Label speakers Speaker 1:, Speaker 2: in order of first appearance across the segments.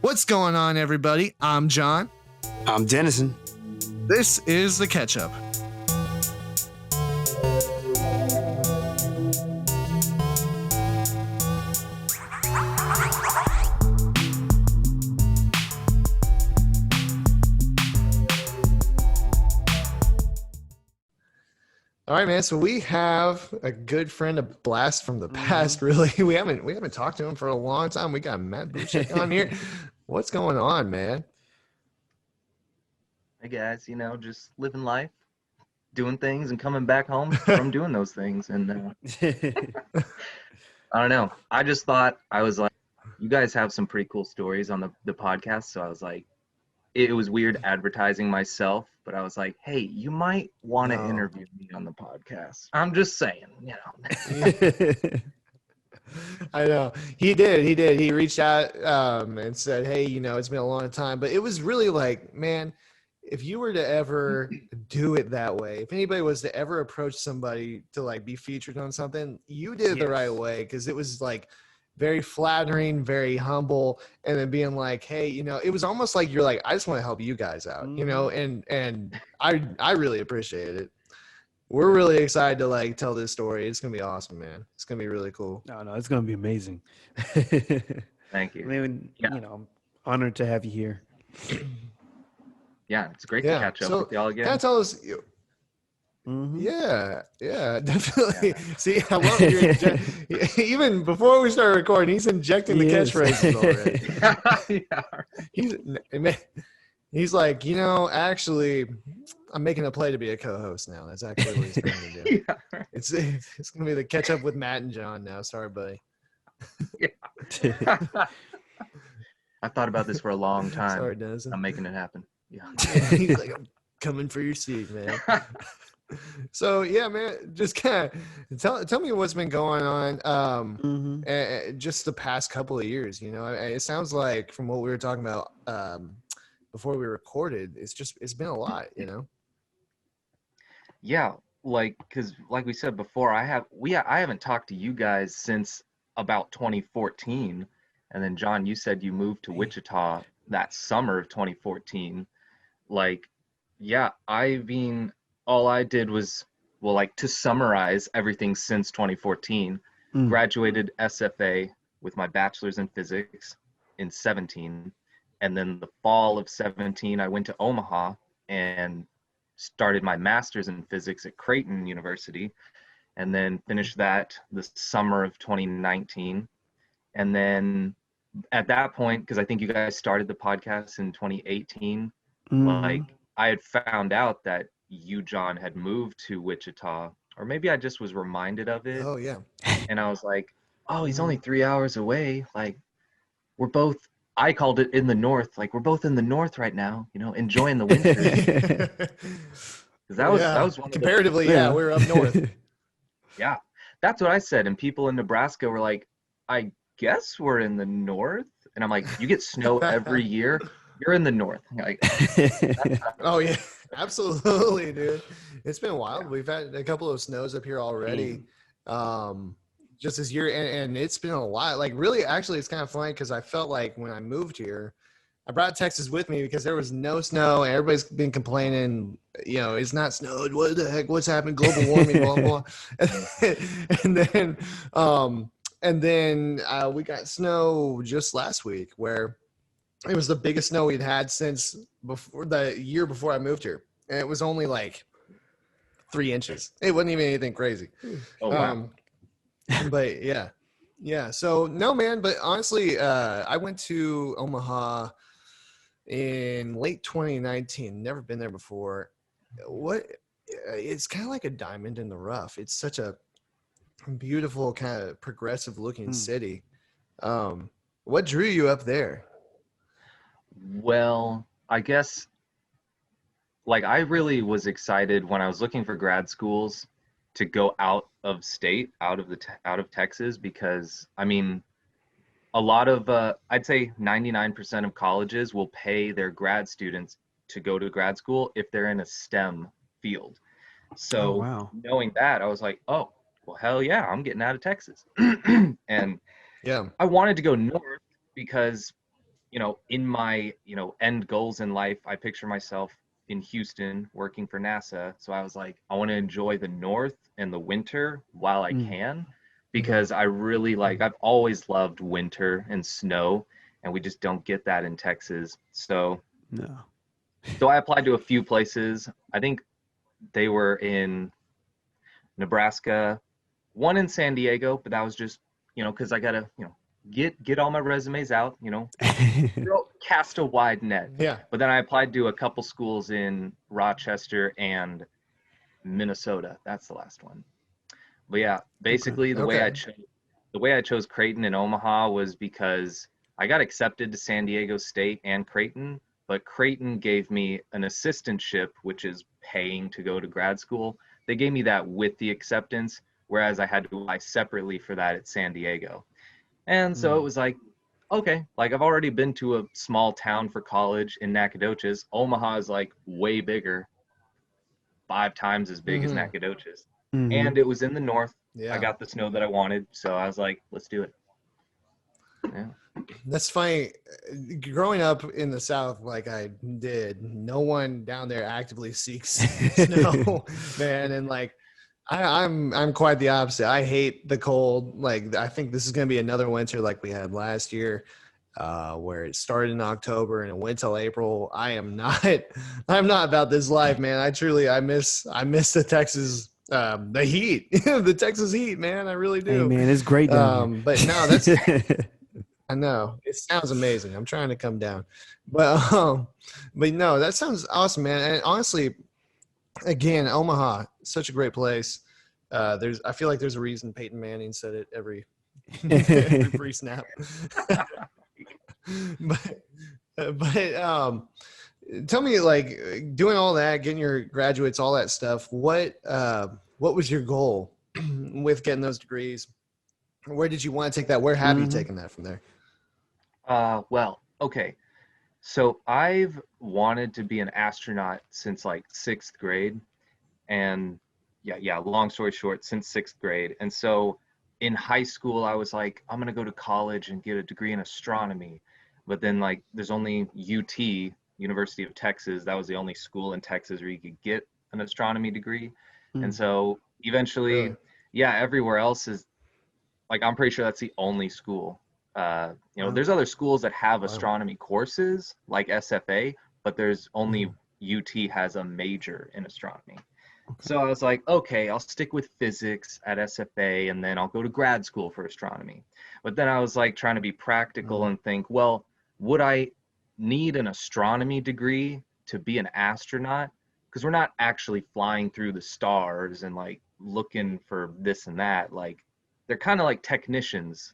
Speaker 1: What's going on, everybody? I'm John.
Speaker 2: I'm Denison.
Speaker 1: This is the Catchup. All right, man. So we have a good friend, a blast from the past. Really, we haven't talked to him for a long time. We got Matt Butscheck on here. What's going on, man?
Speaker 3: Hey guys, just living life, doing things, and coming back home from doing those things. And I don't know. I just thought, I was like, you guys have some pretty cool stories on the podcast. So I was like, it was weird advertising myself, but I was like, hey, you might want to interview me on the podcast. I'm just saying,
Speaker 1: I know he did. He reached out and said, hey, it's been a long time, but it was really like, man, if you were to ever do it that way, if anybody was to ever approach somebody to like be featured on something, you did it the right way. Cause it was like very flattering, very humble. And then being like, hey, it was almost like you're like, I just want to help you guys out, and I really appreciate it. We're really excited to like tell this story. It's going to be awesome, man. It's going to be really cool.
Speaker 2: No, it's going to be amazing.
Speaker 3: Thank you.
Speaker 2: I mean, I'm honored to have you here.
Speaker 3: Yeah, it's great to catch up with y'all again.
Speaker 1: Can I tell us? Yeah, definitely. Yeah. See, I love your even before we started recording, he's injecting the catchphrases already. He's like, actually, I'm making a play to be a co-host now. That's actually what he's going to do. Yeah. It's going to be the catch up with Matt and John now. Sorry, buddy.
Speaker 3: Yeah. I thought about this for a long time.
Speaker 1: Sorry, Denison.
Speaker 3: I'm making it happen. Yeah.
Speaker 1: He's like, I'm coming for your seat, man. So yeah, man, just kind of tell me what's been going on just the past couple of years. It sounds like from what we were talking about before we recorded, it's been a lot.
Speaker 3: Yeah, because like we said before, I haven't talked to you guys since about 2014, and then John, you said you moved to Wichita that summer of 2014. All I did was, to summarize everything since 2014, graduated SFA with my bachelor's in physics in 17. And then the fall of 17, I went to Omaha and started my master's in physics at Creighton University, and then finished that the summer of 2019. And then at that point, because I think you guys started the podcast in 2018, I had found out that you, John, had moved to Wichita, or maybe I just was reminded of it.
Speaker 1: Oh yeah.
Speaker 3: And I was like, oh, he's only 3 hours away. I called it in the north. We're both in the north right now, enjoying the winter. That was one
Speaker 1: comparatively, we're up north.
Speaker 3: Yeah, that's what I said. And people in Nebraska were like, I guess we're in the north. And I'm like, you get snow every year. You're in the north.
Speaker 1: Oh yeah, absolutely, dude. It's been wild. Yeah. We've had a couple of snows up here already, just this year, and it's been a lot. Really, actually, it's kind of funny because I felt like when I moved here, I brought Texas with me because there was no snow, and everybody's been complaining. It's not snowed. What the heck? What's happened? Global warming, blah blah. And then we got snow just last week, where it was the biggest snow we'd had since before the year before I moved here. And it was only 3 inches. It wasn't even anything crazy.
Speaker 3: Oh, wow.
Speaker 1: But yeah. So no, man, but honestly, I went to Omaha in late 2019, never been there before. It's kind of like a diamond in the rough. It's such a beautiful kind of progressive looking city. What drew you up there?
Speaker 3: Well, I guess I really was excited when I was looking for grad schools to go out of state, out of Texas, because I mean, a lot of I'd say 99% of colleges will pay their grad students to go to grad school if they're in a STEM field. So knowing that, I was like, oh, well, hell yeah, I'm getting out of Texas. And I wanted to go north because in my, end goals in life, I picture myself in Houston working for NASA. So I was like, I want to enjoy the North and the winter while I can, because I really I've always loved winter and snow, and we just don't get that in Texas. So
Speaker 2: No.
Speaker 3: so I applied to a few places. I think they were in Nebraska, one in San Diego, but that was just, because I gotta, get all my resumes out, cast a wide net.
Speaker 1: Yeah.
Speaker 3: But then I applied to a couple schools in Rochester and Minnesota. That's the last one. But yeah, basically the way I chose Creighton and Omaha was because I got accepted to San Diego State and Creighton, but Creighton gave me an assistantship, which is paying to go to grad school. They gave me that with the acceptance, whereas I had to apply separately for that at San Diego. And so it was like, okay, I've already been to a small town for college in Nacogdoches. Omaha is way bigger, 5 times as big as Nacogdoches. And it was in the north.
Speaker 1: Yeah.
Speaker 3: I got the snow that I wanted, so I was like, let's do it. Yeah.
Speaker 1: That's funny. Growing up in the South, like I did, no one down there actively seeks snow, man. And I'm quite the opposite. I hate the cold. I think this is going to be another winter like we had last year, where it started in October and it went till April. I'm not about this life, man. I miss the Texas, the heat, the Texas heat, man. I really do.
Speaker 2: Hey, man, it's great down here.
Speaker 1: But no, that's, I know it sounds amazing. I'm trying to come down, but no, that sounds awesome, man. And honestly, again, Omaha, such a great place. I feel like there's a reason Peyton Manning said it every free snap. but tell me, doing all that, getting your graduates, all that stuff. What was your goal with getting those degrees? Where did you want to take that? Where have you taken that from there?
Speaker 3: Well, okay. So I've wanted to be an astronaut since 6th grade. And yeah, long story short, since 6th grade. And so in high school, I was like, I'm going to go to college and get a degree in astronomy. But then there's only UT, University of Texas. That was the only school in Texas where you could get an astronomy degree. And so eventually, everywhere else is I'm pretty sure that's the only school. There's other schools that have astronomy courses like SFA, but there's only UT has a major in astronomy. Okay. So I was like, okay, I'll stick with physics at SFA and then I'll go to grad school for astronomy. But then I was trying to be practical and think, well, would I need an astronomy degree to be an astronaut? Because we're not actually flying through the stars and looking for this and that. They're kind of like technicians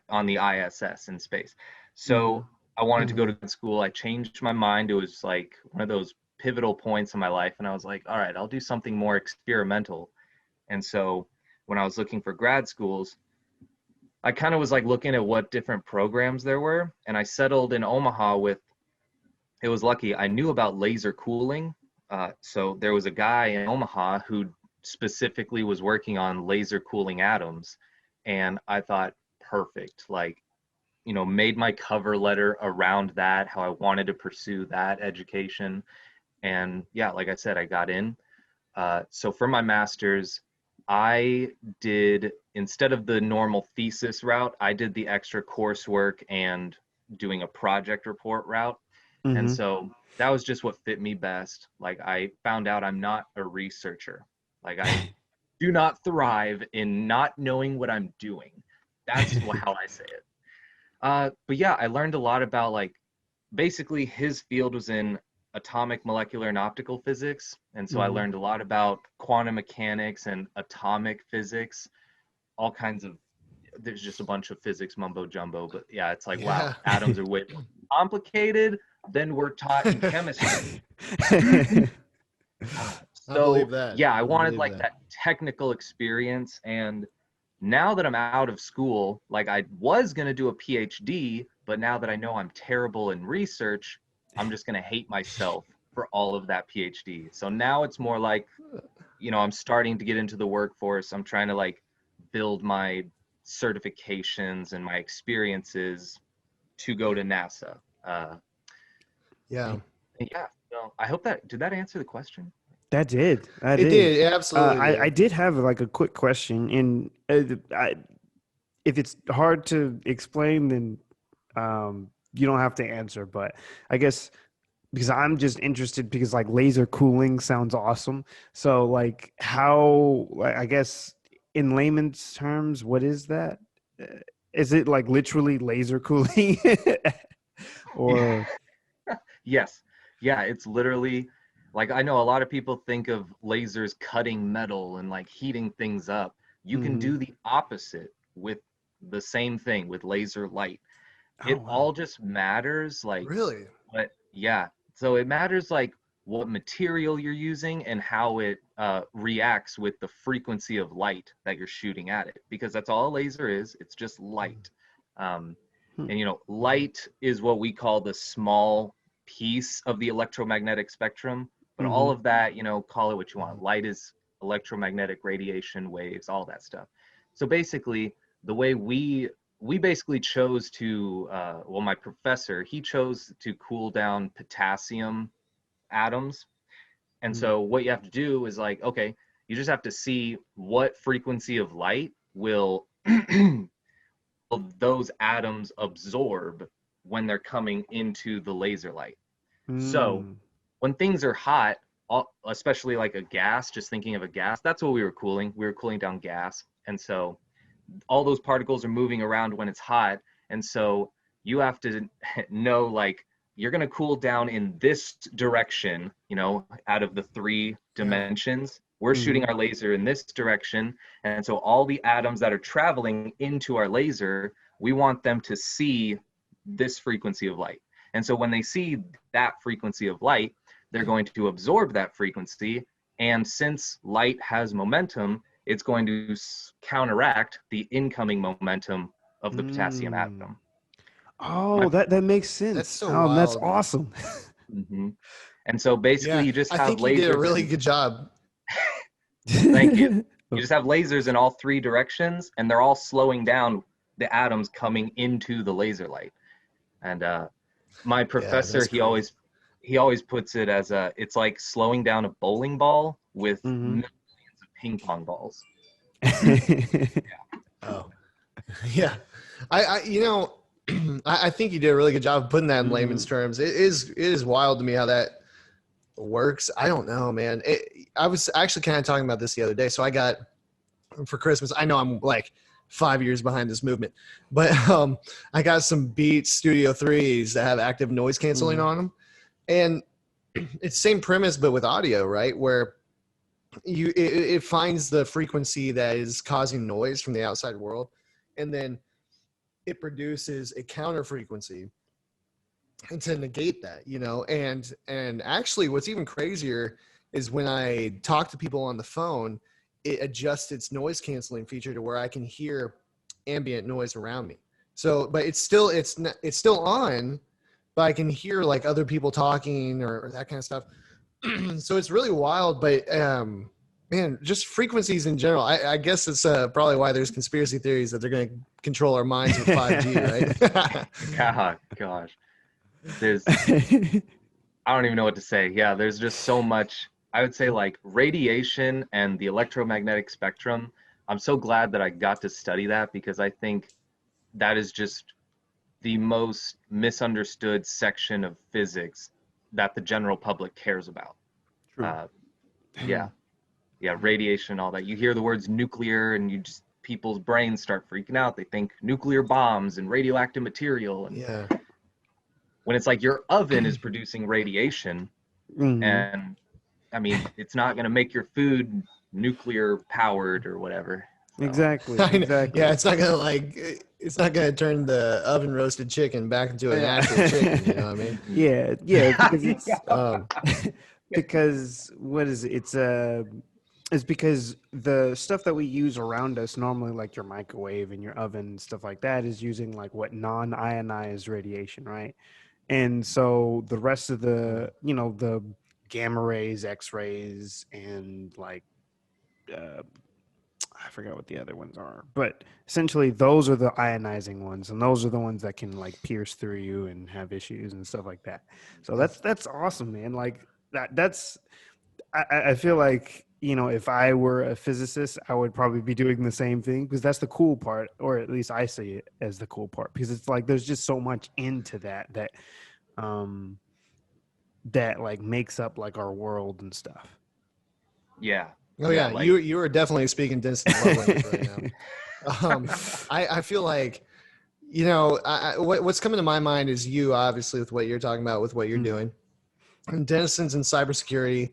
Speaker 3: on the ISS in space. So I wanted to go to school. I changed my mind. It was one of those pivotal points in my life. And I was like, all right, I'll do something more experimental. And so when I was looking for grad schools, I kind of was looking at what different programs there were. And I settled in Omaha it was lucky. I knew about laser cooling. So there was a guy in Omaha who specifically was working on laser cooling atoms. And I thought, perfect. Made my cover letter around that, how I wanted to pursue that education. And yeah, like I said, I got in. So for my master's, I did, instead of the normal thesis route, I did the extra coursework and doing a project report route. And so that was just what fit me best. I found out I'm not a researcher. I do not thrive in not knowing what I'm doing. That's how I say it. But yeah, I learned a lot about basically his field was in atomic, molecular, and optical physics. And so I learned a lot about quantum mechanics and atomic physics, all kinds of, there's just a bunch of physics mumbo jumbo. But yeah, it's wow, atoms are way more complicated than we're taught in chemistry. So yeah, I wanted that technical experience. And now that I'm out of school, I was going to do a PhD, but now that I know I'm terrible in research, I'm just going to hate myself for all of that PhD. So now it's more I'm starting to get into the workforce. I'm trying to build my certifications and my experiences to go to NASA.
Speaker 1: Yeah.
Speaker 3: Yeah. So I hope did that answer the question?
Speaker 2: That did.
Speaker 1: It did. It absolutely did.
Speaker 2: I did have like a quick question, and if it's hard to explain, then you don't have to answer. But I guess because I'm just interested because like laser cooling sounds awesome. So like how, I guess in layman's terms, what is that? Is it like literally laser cooling? Or
Speaker 3: Yes. Yeah, it's literally like I know a lot of people think of lasers cutting metal and like heating things up. You can do the opposite with the same thing with laser light. It all just matters like
Speaker 1: Really?
Speaker 3: yeah. So it matters like what material you're using and how it reacts with the frequency of light that you're shooting at it, because that's all a laser is. It's just light. And you know, light is what we call the small piece of the electromagnetic spectrum, but all of that, you know, call it what you want. Light is electromagnetic radiation waves, all that stuff. So basically, the way we basically chose to well, my professor, he chose to cool down potassium atoms. And so what you have to do is like, okay, you just have to see what frequency of light will those atoms absorb when they're coming into the laser light. So when things are hot, especially like a gas, just thinking of a gas, that's what we were cooling. We were cooling down gas. And so all those particles are moving around when it's hot. And so you have to know, like, you're going to cool down in this direction, you know, out of the three dimensions. We're shooting our laser in this direction. And so all the atoms that are traveling into our laser, we want them to see this frequency of light. And so when they see that frequency of light, they're going to absorb that frequency. And since light has momentum, it's going to counteract the incoming momentum of the potassium atom.
Speaker 2: Oh, that makes sense.
Speaker 1: That's so
Speaker 2: wild. That's
Speaker 1: wild.
Speaker 2: Awesome.
Speaker 3: And so basically, you just
Speaker 1: I
Speaker 3: have
Speaker 1: think
Speaker 3: lasers.
Speaker 1: You did a really good job.
Speaker 3: Thank you. You just have lasers in all three directions, and they're all slowing down the atoms coming into the laser light. And my professor, he always puts it as it's like slowing down a bowling ball with millions of ping pong balls.
Speaker 1: Oh, yeah. I you know, I think you did a really good job of putting that in layman's terms. It is wild to me how that works. I don't know, man. I was actually kind of talking about this the other day. So I got for Christmas. I know I'm like 5 years behind this movement, but I got some Beats Studio 3s that have active noise canceling on them, and it's same premise but with audio, right? Where it finds the frequency that is causing noise from the outside world, and then it produces a counter frequency and to negate that, you know. And actually what's even crazier is when I talk to people on the phone, it adjusts its noise canceling feature to where I can hear ambient noise around me. So but it's still on, but I can hear like other people talking or that kind of stuff. So it's really wild. But man, just frequencies in general. I guess it's probably why there's conspiracy theories that they're going to control our minds with 5G,
Speaker 3: right? Gosh. There's I don't even know what to say. Yeah, there's just so much. I would say like radiation and the electromagnetic spectrum. I'm so glad that I got to study that, because I think that is just the most misunderstood section of physics that the general public cares about. Yeah, radiation, all that. You hear the words nuclear and people's brains start freaking out. They think nuclear bombs and radioactive material. And when it's like your oven is producing radiation, and I mean, it's not going to make your food nuclear powered or whatever. So.
Speaker 2: Exactly.
Speaker 1: Yeah, it's not gonna turn the oven roasted chicken back into an actual chicken. You know what I mean?
Speaker 2: Yeah, because it's because what is it? It's because the stuff that we use around us normally, like your microwave and your oven and stuff like that, is using like what non-ionized radiation, right? And so the rest of the, you know, the gamma rays, X rays, and like I forgot what the other ones are, but essentially those are the ionizing ones, and those are the ones that can like pierce through you and have issues and stuff like that. So that's awesome, man. Like that's I feel like, you know, if I were a physicist, I would probably be doing the same thing, because that's the cool part, or at least I see it as the cool part, because it's like there's just so much into um that like makes up like our world and stuff.
Speaker 3: Yeah.
Speaker 1: Oh yeah,
Speaker 3: like
Speaker 1: you are definitely speaking Denison's love language right now. I feel like, you know, what's coming to my mind is you, obviously, with what you're talking about, with what you're doing. And Denison's in cybersecurity.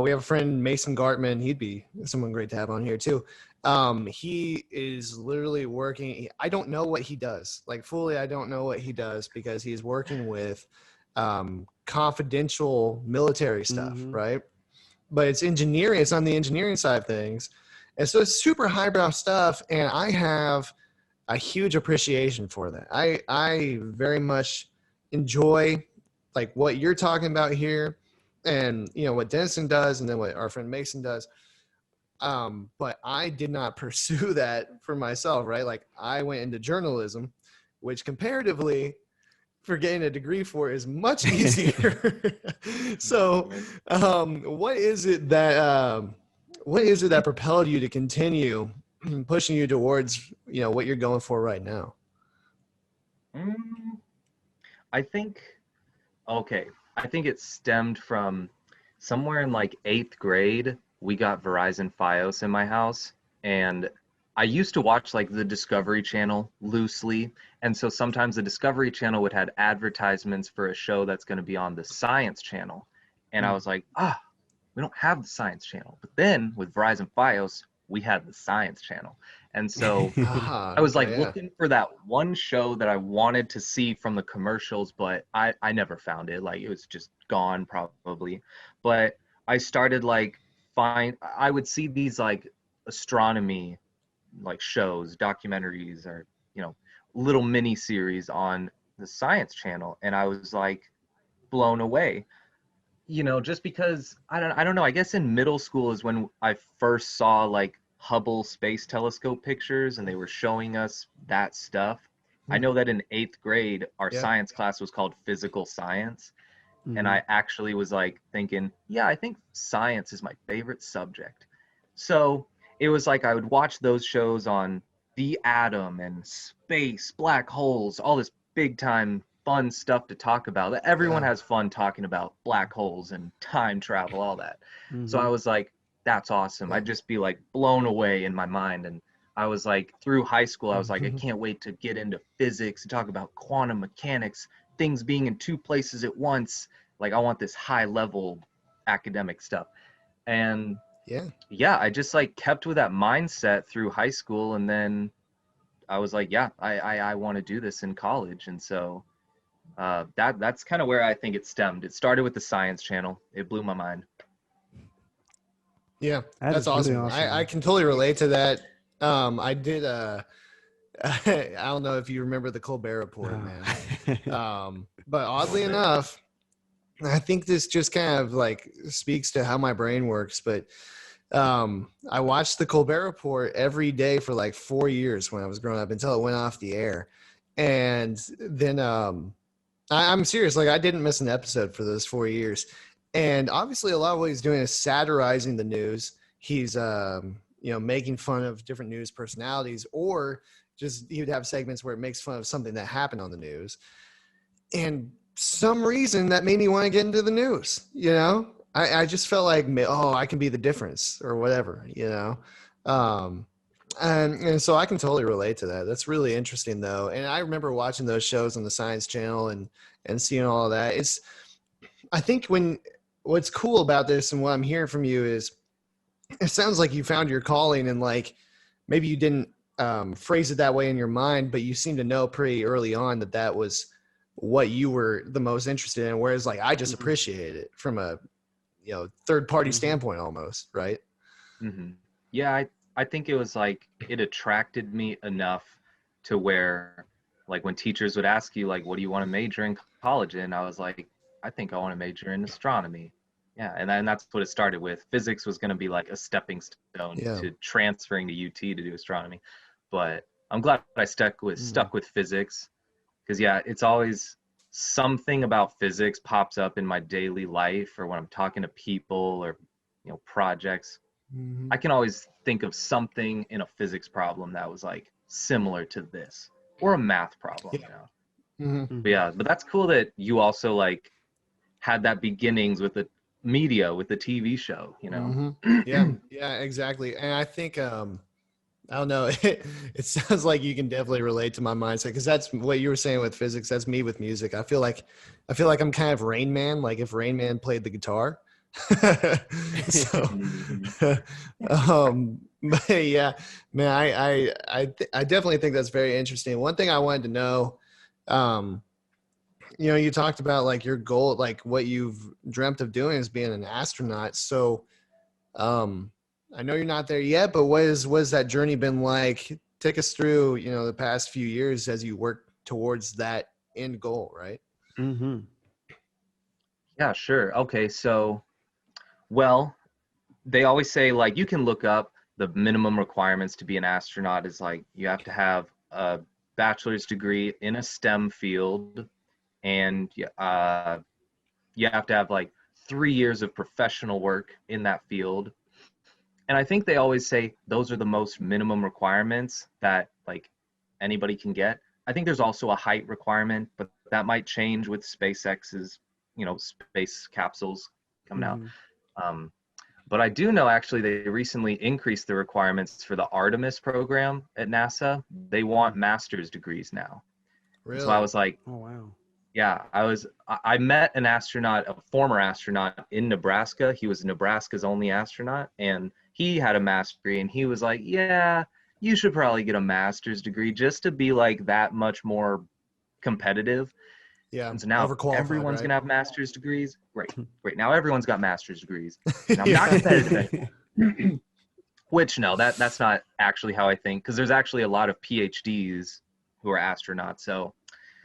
Speaker 1: We have a friend, Mason Gartman. He'd be someone great to have on here too. He is literally working. I don't know what he does. Like fully, I don't know what he does, because he's working with confidential military stuff, right? But it's engineering. It's on the engineering side of things. And so it's super highbrow stuff. And I have a huge appreciation for that. I very much enjoy like what you're talking about here, and you know what Denison does, and then what our friend Mason does. But I did not pursue that for myself, right? Like I went into journalism, which comparatively for getting a degree for is much easier. So what is it that propelled you to continue pushing you towards, you know, what you're going for right now?
Speaker 3: I think it stemmed from somewhere in like 8th grade. We got Verizon Fios in my house, and I used to watch like the Discovery Channel loosely. And so sometimes the Discovery Channel would have advertisements for a show that's going to be on the Science Channel. And I was like, we don't have the Science Channel. But then with Verizon Fios, we had the Science Channel. And so I was like looking for that one show that I wanted to see from the commercials, but I never found it. Like it was just gone probably. But I started like I would see these like astronomy like shows, documentaries, or, you know, little mini series on the Science Channel. And I was like blown away, you know, just because I don't know. I guess in middle school is when I first saw like Hubble Space Telescope pictures, and they were showing us that stuff. I know that in 8th grade, our science class was called physical science. And I actually was like thinking, yeah, I think science is my favorite subject. So it was like I would watch those shows on the atom and space, black holes, all this big time fun stuff to talk about. Everyone has fun talking about black holes and time travel, all that. So I was like, that's awesome. I'd just be like blown away in my mind. And I was like, through high school, I was like, I can't wait to get into physics and talk about quantum mechanics, things being in two places at once. Like I want this high level academic stuff. And yeah, I just like kept with that mindset through high school. And then I was like, yeah, I want to do this in college. And so that's kind of where I think it stemmed. It started with the Science Channel. It blew my mind.
Speaker 1: Yeah,
Speaker 2: That's
Speaker 1: awesome.
Speaker 2: really awesome.
Speaker 1: I can totally relate to that. I did I don't know if you remember the Colbert Report, man. But oddly enough, I think this just kind of like speaks to how my brain works. But I watched the Colbert Report every day for like 4 years when I was growing up, until it went off the air. And then I'm serious. Like I didn't miss an episode for those 4 years. And obviously a lot of what he's doing is satirizing the news. He's, you know, making fun of different news personalities, or just he would have segments where it makes fun of something that happened on the news. And some reason that made me want to get into the news, you know? I just felt like, oh, I can be the difference or whatever, you know? And so I can totally relate to that. That's really interesting though. And I remember watching those shows on the Science Channel and seeing all of that. I think what's cool about this and what I'm hearing from you is it sounds like you found your calling, and like maybe you didn't phrase it that way in your mind, but you seem to know pretty early on that was what you were the most interested in. Whereas like I just appreciated it from a, you know, third party standpoint almost, right?
Speaker 3: Yeah, I think it was like it attracted me enough to where like when teachers would ask you like, what do you want to major in college in? I was like, I think I want to major in astronomy. Yeah, and that's what it started with. Physics was going to be like a stepping stone
Speaker 1: Yeah.
Speaker 3: to transferring to UT to do astronomy. But I'm glad I stuck with physics, because yeah, it's always something about physics pops up in my daily life, or when I'm talking to people, or projects.
Speaker 1: Mhm.
Speaker 3: I can always think of something in a physics problem that was like similar to this, or a math problem,
Speaker 1: Yeah.
Speaker 3: But yeah, but that's cool that you also like had that beginnings with the media, with the TV show,
Speaker 1: Yeah, yeah, exactly. And I think I don't know, it sounds like you can definitely relate to my mindset, because that's what you were saying with physics. That's me with music. I feel like I'm kind of Rain Man, like if Rain Man played the guitar. So
Speaker 3: Mhm.
Speaker 1: but yeah, man, I definitely think that's very interesting. One thing I wanted to know, um you talked about like your goal, like what you've dreamt of doing is being an astronaut. So, I know you're not there yet, but what has that journey been like? Take us through, the past few years as you work towards that end goal, right?
Speaker 2: Mm-hmm.
Speaker 3: Yeah, sure. Okay, so, well, they always say like you can look up the minimum requirements to be an astronaut is like you have to have a bachelor's degree in a STEM field, and you have to have like 3 years of professional work in that field. And I think they always say those are the most minimum requirements that like anybody can get. I think there's also a height requirement, but that might change with SpaceX's, space capsules coming out.
Speaker 2: Mm-hmm.
Speaker 3: Um, but I do know actually they recently increased the requirements for the Artemis program at NASA. They want master's degrees now. And so I
Speaker 1: Really?
Speaker 3: was like,
Speaker 2: Oh wow.
Speaker 3: yeah, I met an astronaut, a former astronaut in Nebraska. He was Nebraska's only astronaut, and he had a master's degree, and he was like, yeah, you should probably get a master's degree just to be like that much more competitive.
Speaker 1: Yeah.
Speaker 3: And so now
Speaker 1: Overqualified,
Speaker 3: everyone's
Speaker 1: right?
Speaker 3: gonna have master's degrees. Great. Great. Now everyone's got master's degrees. And I'm not
Speaker 1: Yeah.
Speaker 3: competitive anymore. Which no, that's not actually how I think, because there's actually a lot of PhDs who are astronauts. So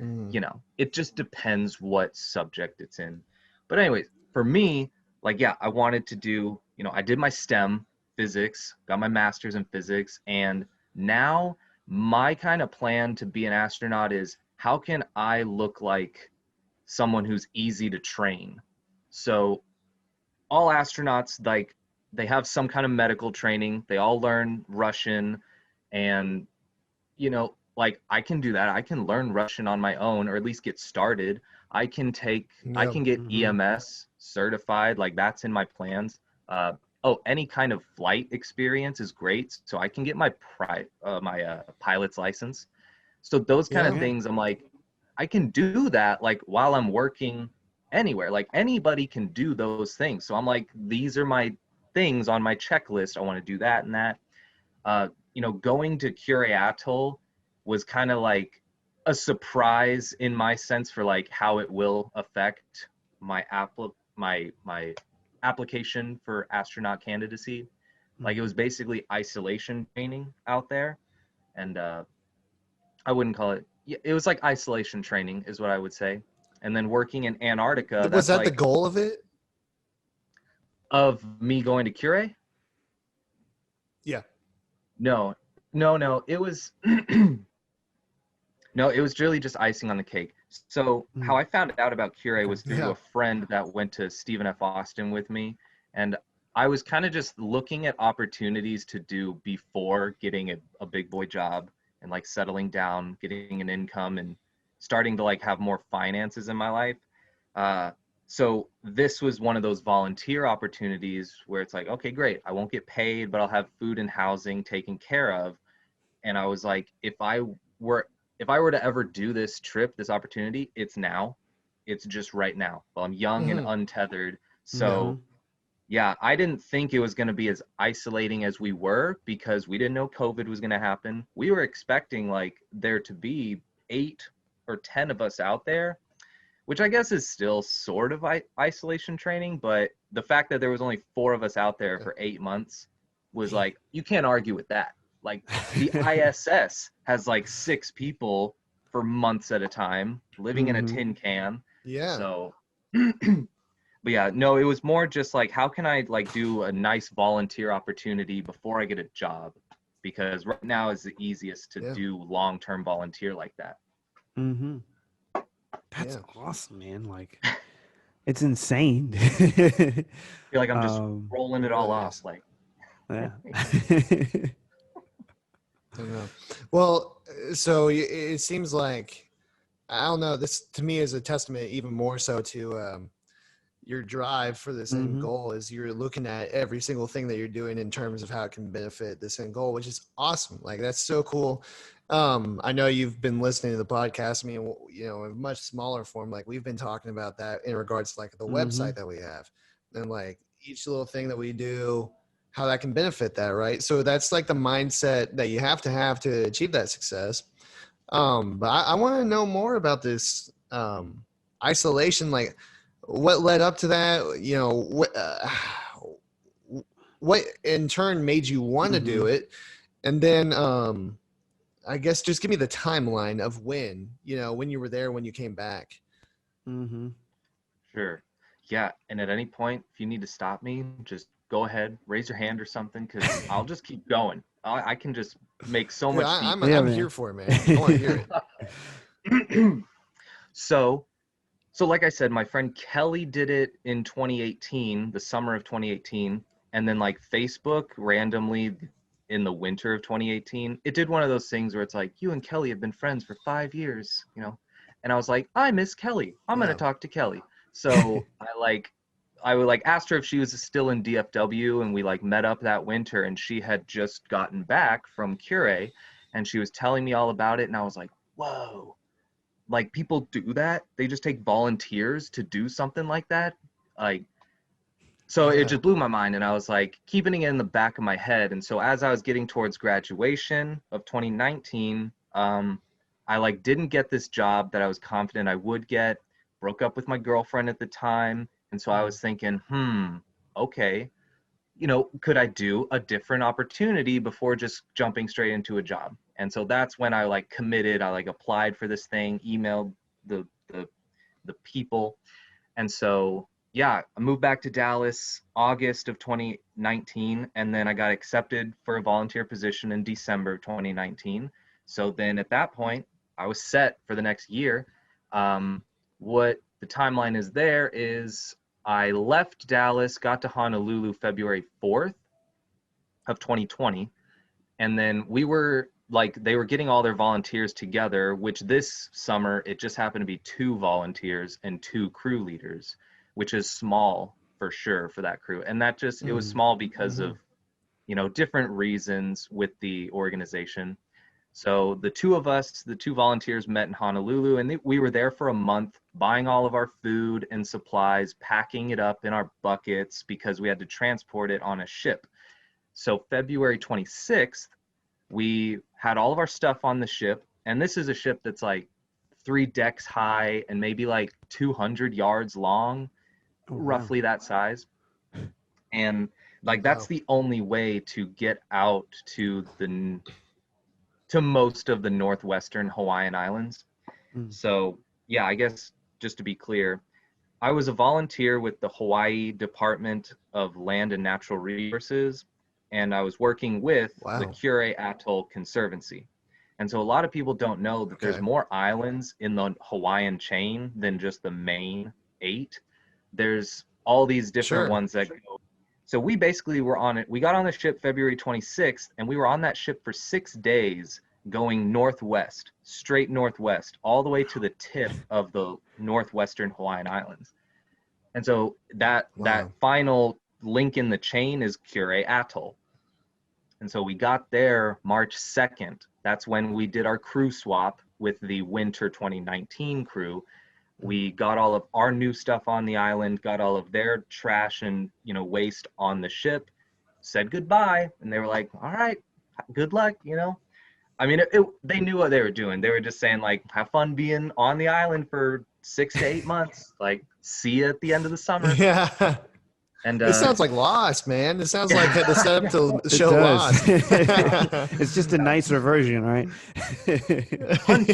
Speaker 1: Mm.
Speaker 3: it just depends what subject it's in. But anyways, for me, like, yeah, I wanted to do, I did my STEM physics, got my master's in physics, and now my kind of plan to be an astronaut is how can I look like someone who's easy to train? So all astronauts, like, they have some kind of medical training, they all learn Russian, and like I can do that. I can learn Russian on my own, or at least get started. I
Speaker 1: Yep.
Speaker 3: can get
Speaker 2: Mm-hmm.
Speaker 3: EMS certified. Like that's in my plans. Oh, any kind of flight experience is great. So I can get my pilot's license. So those kind of
Speaker 1: Yeah.
Speaker 2: Yeah.
Speaker 3: things, I'm like, I can do that like while I'm working anywhere. Like anybody can do those things. So I'm like, these are my things on my checklist. I want to do that and that. Going to Curie Atoll was kind of like a surprise in my sense for like how it will affect my application for astronaut candidacy. Like it
Speaker 2: Mm-hmm.
Speaker 3: was basically isolation training out there, and I wouldn't call it. Yeah, it was like isolation training is what I would say. And then working in Antarctica,
Speaker 1: Was
Speaker 3: that's
Speaker 1: that the
Speaker 3: like
Speaker 1: goal of it?
Speaker 3: of me going to Curie.
Speaker 1: Yeah.
Speaker 3: No, no. It was No, it was really just icing on the cake. So how
Speaker 2: Mm.
Speaker 3: I found out about Curie
Speaker 2: Okay.
Speaker 3: was through
Speaker 1: Yeah.
Speaker 3: a friend that went to Stephen F. Austin with me, and I was kind of just looking at opportunities to do before getting a big boy job and like settling down, getting an income, and starting to like have more finances in my life. Uh, so this was one of those volunteer opportunities where it's like, okay, great, I won't get paid, but I'll have food and housing taken care of. And I was like, were if I were to ever do this trip, this opportunity, it's now. It's just right now. Well, I'm young and
Speaker 1: Hmm.
Speaker 3: untethered.
Speaker 1: Yeah.
Speaker 2: Mm-hmm.
Speaker 3: So yeah, I didn't think it was going to be as isolating as we were, because we didn't know COVID was going to happen. We were expecting like there to be 8 or 10 of us out there, which I guess is still sort of isolation training. But the fact that there was only 4 of us out there for 8 months was
Speaker 1: Damn.
Speaker 3: like, you can't argue with that. Like the ISS has like 6 people for months at a time living in a
Speaker 2: Mm-hmm.
Speaker 3: tin can.
Speaker 1: Yeah.
Speaker 3: So But yeah, no, it was more just like, how can I like do a nice volunteer opportunity before I get a job? Because right now is the easiest to do long-term volunteer like that.
Speaker 2: Mm-hmm. That's
Speaker 1: Yeah.
Speaker 2: awesome, man. Like, it's insane.
Speaker 3: I feel like I'm just rolling
Speaker 1: it
Speaker 3: it all
Speaker 1: really
Speaker 3: off.
Speaker 1: is.
Speaker 3: Like,
Speaker 2: Yeah.
Speaker 1: I don't know. Well, so it seems like, I don't know, this to me is a testament even more so to your drive for this end goal, is you're looking at every single thing that you're doing in terms of how it can benefit this end goal, which is awesome. Like, that's so cool. I know you've been listening to the podcast. I mean, you know, in a much smaller form, like we've been talking about that in regards to like the website that we have, and like each little thing that we do, how that can benefit that, right? So that's like the mindset that you have to achieve that success. But I want to know more about this isolation. Like, what led up to that? You know, what in turn made you want to do it? And then I guess just give me the timeline of when you were there, when you came back.
Speaker 3: sure. Yeah. And at any point, if you need to stop me, just go ahead, raise your hand or something, because I'll just keep going. I can just make so much detail.
Speaker 1: I'm here for it, man. I want to hear
Speaker 3: it. So like I said, my friend Kelly did it in 2018, the summer of 2018. And then like Facebook randomly in the winter of 2018, it did one of those things where it's like, you and Kelly have been friends for 5 years, you know? And I was like, I miss Kelly. I'm going to talk to Kelly. So I would like asked her if she was still in DFW, and we like met up that winter, and she had just gotten back from Cure, and she was telling me all about it. And I was like, whoa, like people do that? They just take volunteers to do something like that? Like, so it just blew my mind, and I was like keeping it in the back of my head. And so as I was getting towards graduation of 2019, I like didn't get this job that I was confident I would get, broke up with my girlfriend at the time. And so I was thinking, okay, you know, could I do a different opportunity before just jumping straight into a job? And so that's when I like committed. I like applied for this thing, emailed the people. And so, yeah, I moved back to Dallas August of 2019. And then I got accepted for a volunteer position in December of 2019. So then at that point, I was set for the next year. What the timeline is there is I left Dallas, got to Honolulu February 4th of 2020. And then we were like, they were getting all their volunteers together, which this summer, it just happened to be 2 volunteers and 2 crew leaders, which is small for sure for that crew. And that just, it was small because of, you know, different reasons with the organization. So the 2 of us, the 2 volunteers, met in Honolulu, and we were there for a month, buying all of our food and supplies, packing it up in our buckets because we had to transport it on a ship. So February 26th, we had all of our stuff on the ship, and this is a ship that's like 3 decks high and maybe like 200 yards long, roughly that size. And like that's the only way to get out to most of the northwestern Hawaiian Islands. So yeah, I guess just to be clear, I was a volunteer with the Hawaii Department of Land and Natural Resources, and I was working with the Cure Atoll Conservancy. And so a lot of people don't know that there's more islands in the Hawaiian chain than just the main 8. There's all these different ones that go. So we basically were on it. We got on the ship February 26th, and we were on that ship for 6 days going northwest, straight northwest, all the way to the tip of the northwestern Hawaiian Islands. And so that final link in the chain is Cure Atoll. And so we got there March 2nd. That's when we did our crew swap with the winter 2019 crew. We got all of our new stuff on the island, got all of their trash and, you know, waste on the ship, said goodbye. And they were like, all right, good luck, you know. I mean, they knew what they were doing. They were just saying, like, have fun being on the island for 6 to 8 months. Like, see you at the end of the summer.
Speaker 1: Yeah. And this sounds like Lost, man. This sounds like the setup to the show Lost.
Speaker 2: It's just a nicer version, right?
Speaker 3: Fun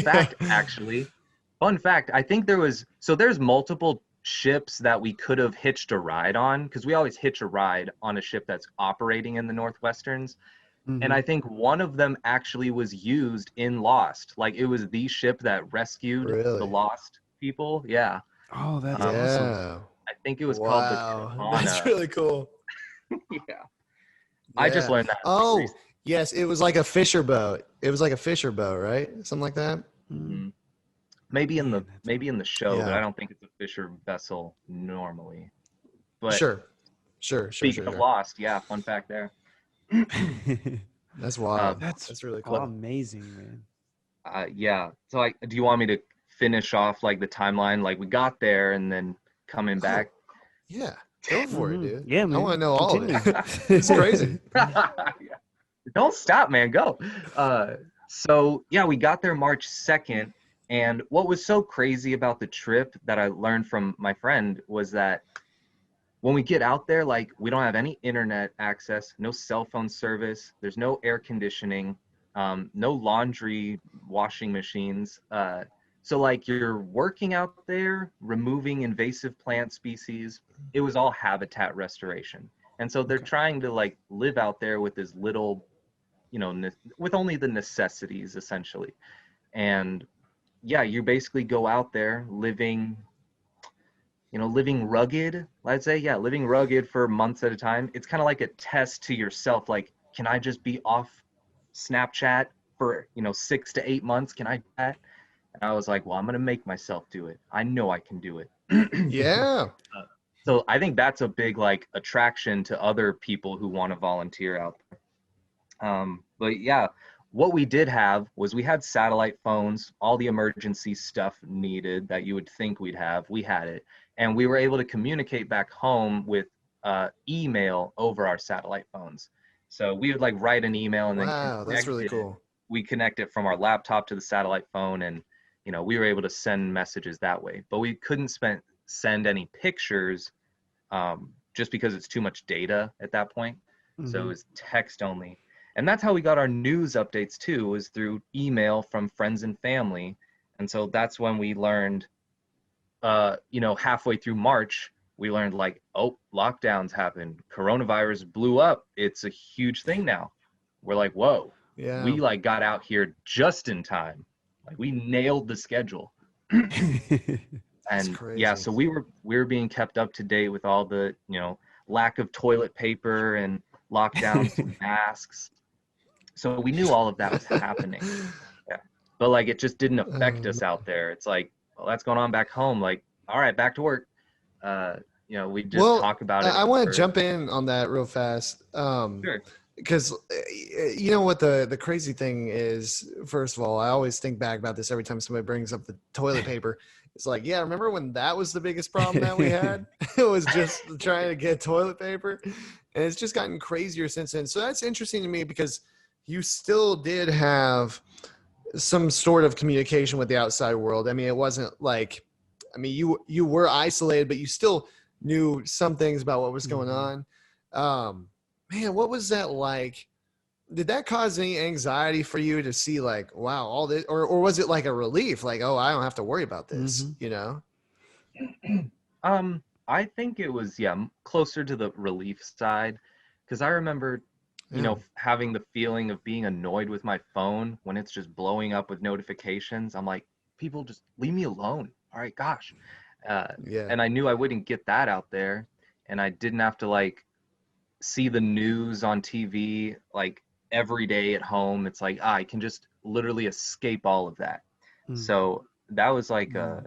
Speaker 3: fact, I think there's multiple ships that we could have hitched a ride on, because we always hitch a ride on a ship that's operating in the Northwesterns. And I think one of them actually was used in Lost. Like, it was the ship that rescued the
Speaker 1: Really?
Speaker 3: Lost people. Yeah.
Speaker 2: Oh, that's awesome.
Speaker 1: Yeah.
Speaker 3: I think it was called the
Speaker 1: Wow.
Speaker 3: Katana.
Speaker 1: That's really cool.
Speaker 3: Yeah. I just
Speaker 1: Yeah.
Speaker 3: learned that.
Speaker 1: Oh, yes. It was like a fisher boat. It was like a fisher boat, right? Something like that.
Speaker 3: Mhm. Maybe in
Speaker 2: Man,
Speaker 3: the show, but
Speaker 1: Yeah.
Speaker 3: I don't think it's a fisher vessel normally. But
Speaker 1: Sure.
Speaker 3: speaking of Lost, yeah, fun fact there.
Speaker 1: That's wild.
Speaker 2: that's
Speaker 1: That's really cool.
Speaker 2: amazing, man.
Speaker 3: Yeah. So do you want me to finish off like the timeline? Like, we got there and then coming back.
Speaker 1: Yeah. Go for it, dude.
Speaker 2: Yeah,
Speaker 1: I
Speaker 2: man.
Speaker 1: want to know all of
Speaker 2: Continue.
Speaker 1: it. It's crazy.
Speaker 3: Yeah. Don't stop, man. Go. So yeah, we got there March 2nd. And what was so crazy about the trip that I learned from my friend was that when we get out there, like, we don't have any internet access, no cell phone service, there's no air conditioning, no laundry washing machines. So like, you're working out there, removing invasive plant species. It was all habitat restoration. And so they're trying to like live out there with as little, with only the necessities essentially. And yeah, you basically go out there living rugged, let's say. Yeah, living rugged for months at a time. It's kind of like a test to yourself. Like, can I just be off Snapchat for, 6 to 8 months? Can I do that? And I was like, well, I'm going to make myself do it. I know I can do it.
Speaker 1: Yeah.
Speaker 3: So I think that's a big like attraction to other people who want to volunteer out there. But yeah, what we did have was we had satellite phones, all the emergency stuff needed that you would think we'd have, we had it. And we were able to communicate back home with email over our satellite phones. So we would like write an email and then
Speaker 1: Wow, that's really cool.
Speaker 3: We connect it from our laptop to the satellite phone, and we were able to send messages that way. But we couldn't send any pictures just because it's too much data at that point. So it was text only. And that's how we got our news updates too, was through email from friends and family. And so that's when we learned, halfway through March, we learned like, oh, lockdowns happened. Coronavirus blew up. It's a huge thing now. We're like, whoa,
Speaker 1: Yeah.
Speaker 3: we like got out here just in time. Like, we nailed the schedule. And
Speaker 1: crazy.
Speaker 3: yeah, so we were being kept up to date with all the, lack of toilet paper and lockdowns to masks. So we knew all of that was happening. Yeah. But like, it just didn't affect us out there. It's like, well, that's going on back home. Like, all right, back to work. We just talk about it.
Speaker 1: I want to jump in on that real fast.
Speaker 3: Sure.
Speaker 1: Because you know what the crazy thing is, first of all, I always think back about this every time somebody brings up the toilet paper. It's like, yeah, remember when that was the biggest problem that we had? It was just trying to get toilet paper. And it's just gotten crazier since then. So that's interesting to me because you still did have some sort of communication with the outside world. I mean, it wasn't like, you were isolated, but you still knew some things about what was going on. Man, what was that like? Did that cause any anxiety for you to see like, wow, all this, or was it like a relief? Like, oh, I don't have to worry about this,
Speaker 3: I think it was, closer to the relief side. Cause I remember, having the feeling of being annoyed with my phone when it's just blowing up with notifications. I'm like, people just leave me alone. All right, gosh. And I knew I wouldn't get that out there, and I didn't have to like see the news on TV like every day at home. It's like, I can just literally escape all of that. So that was like a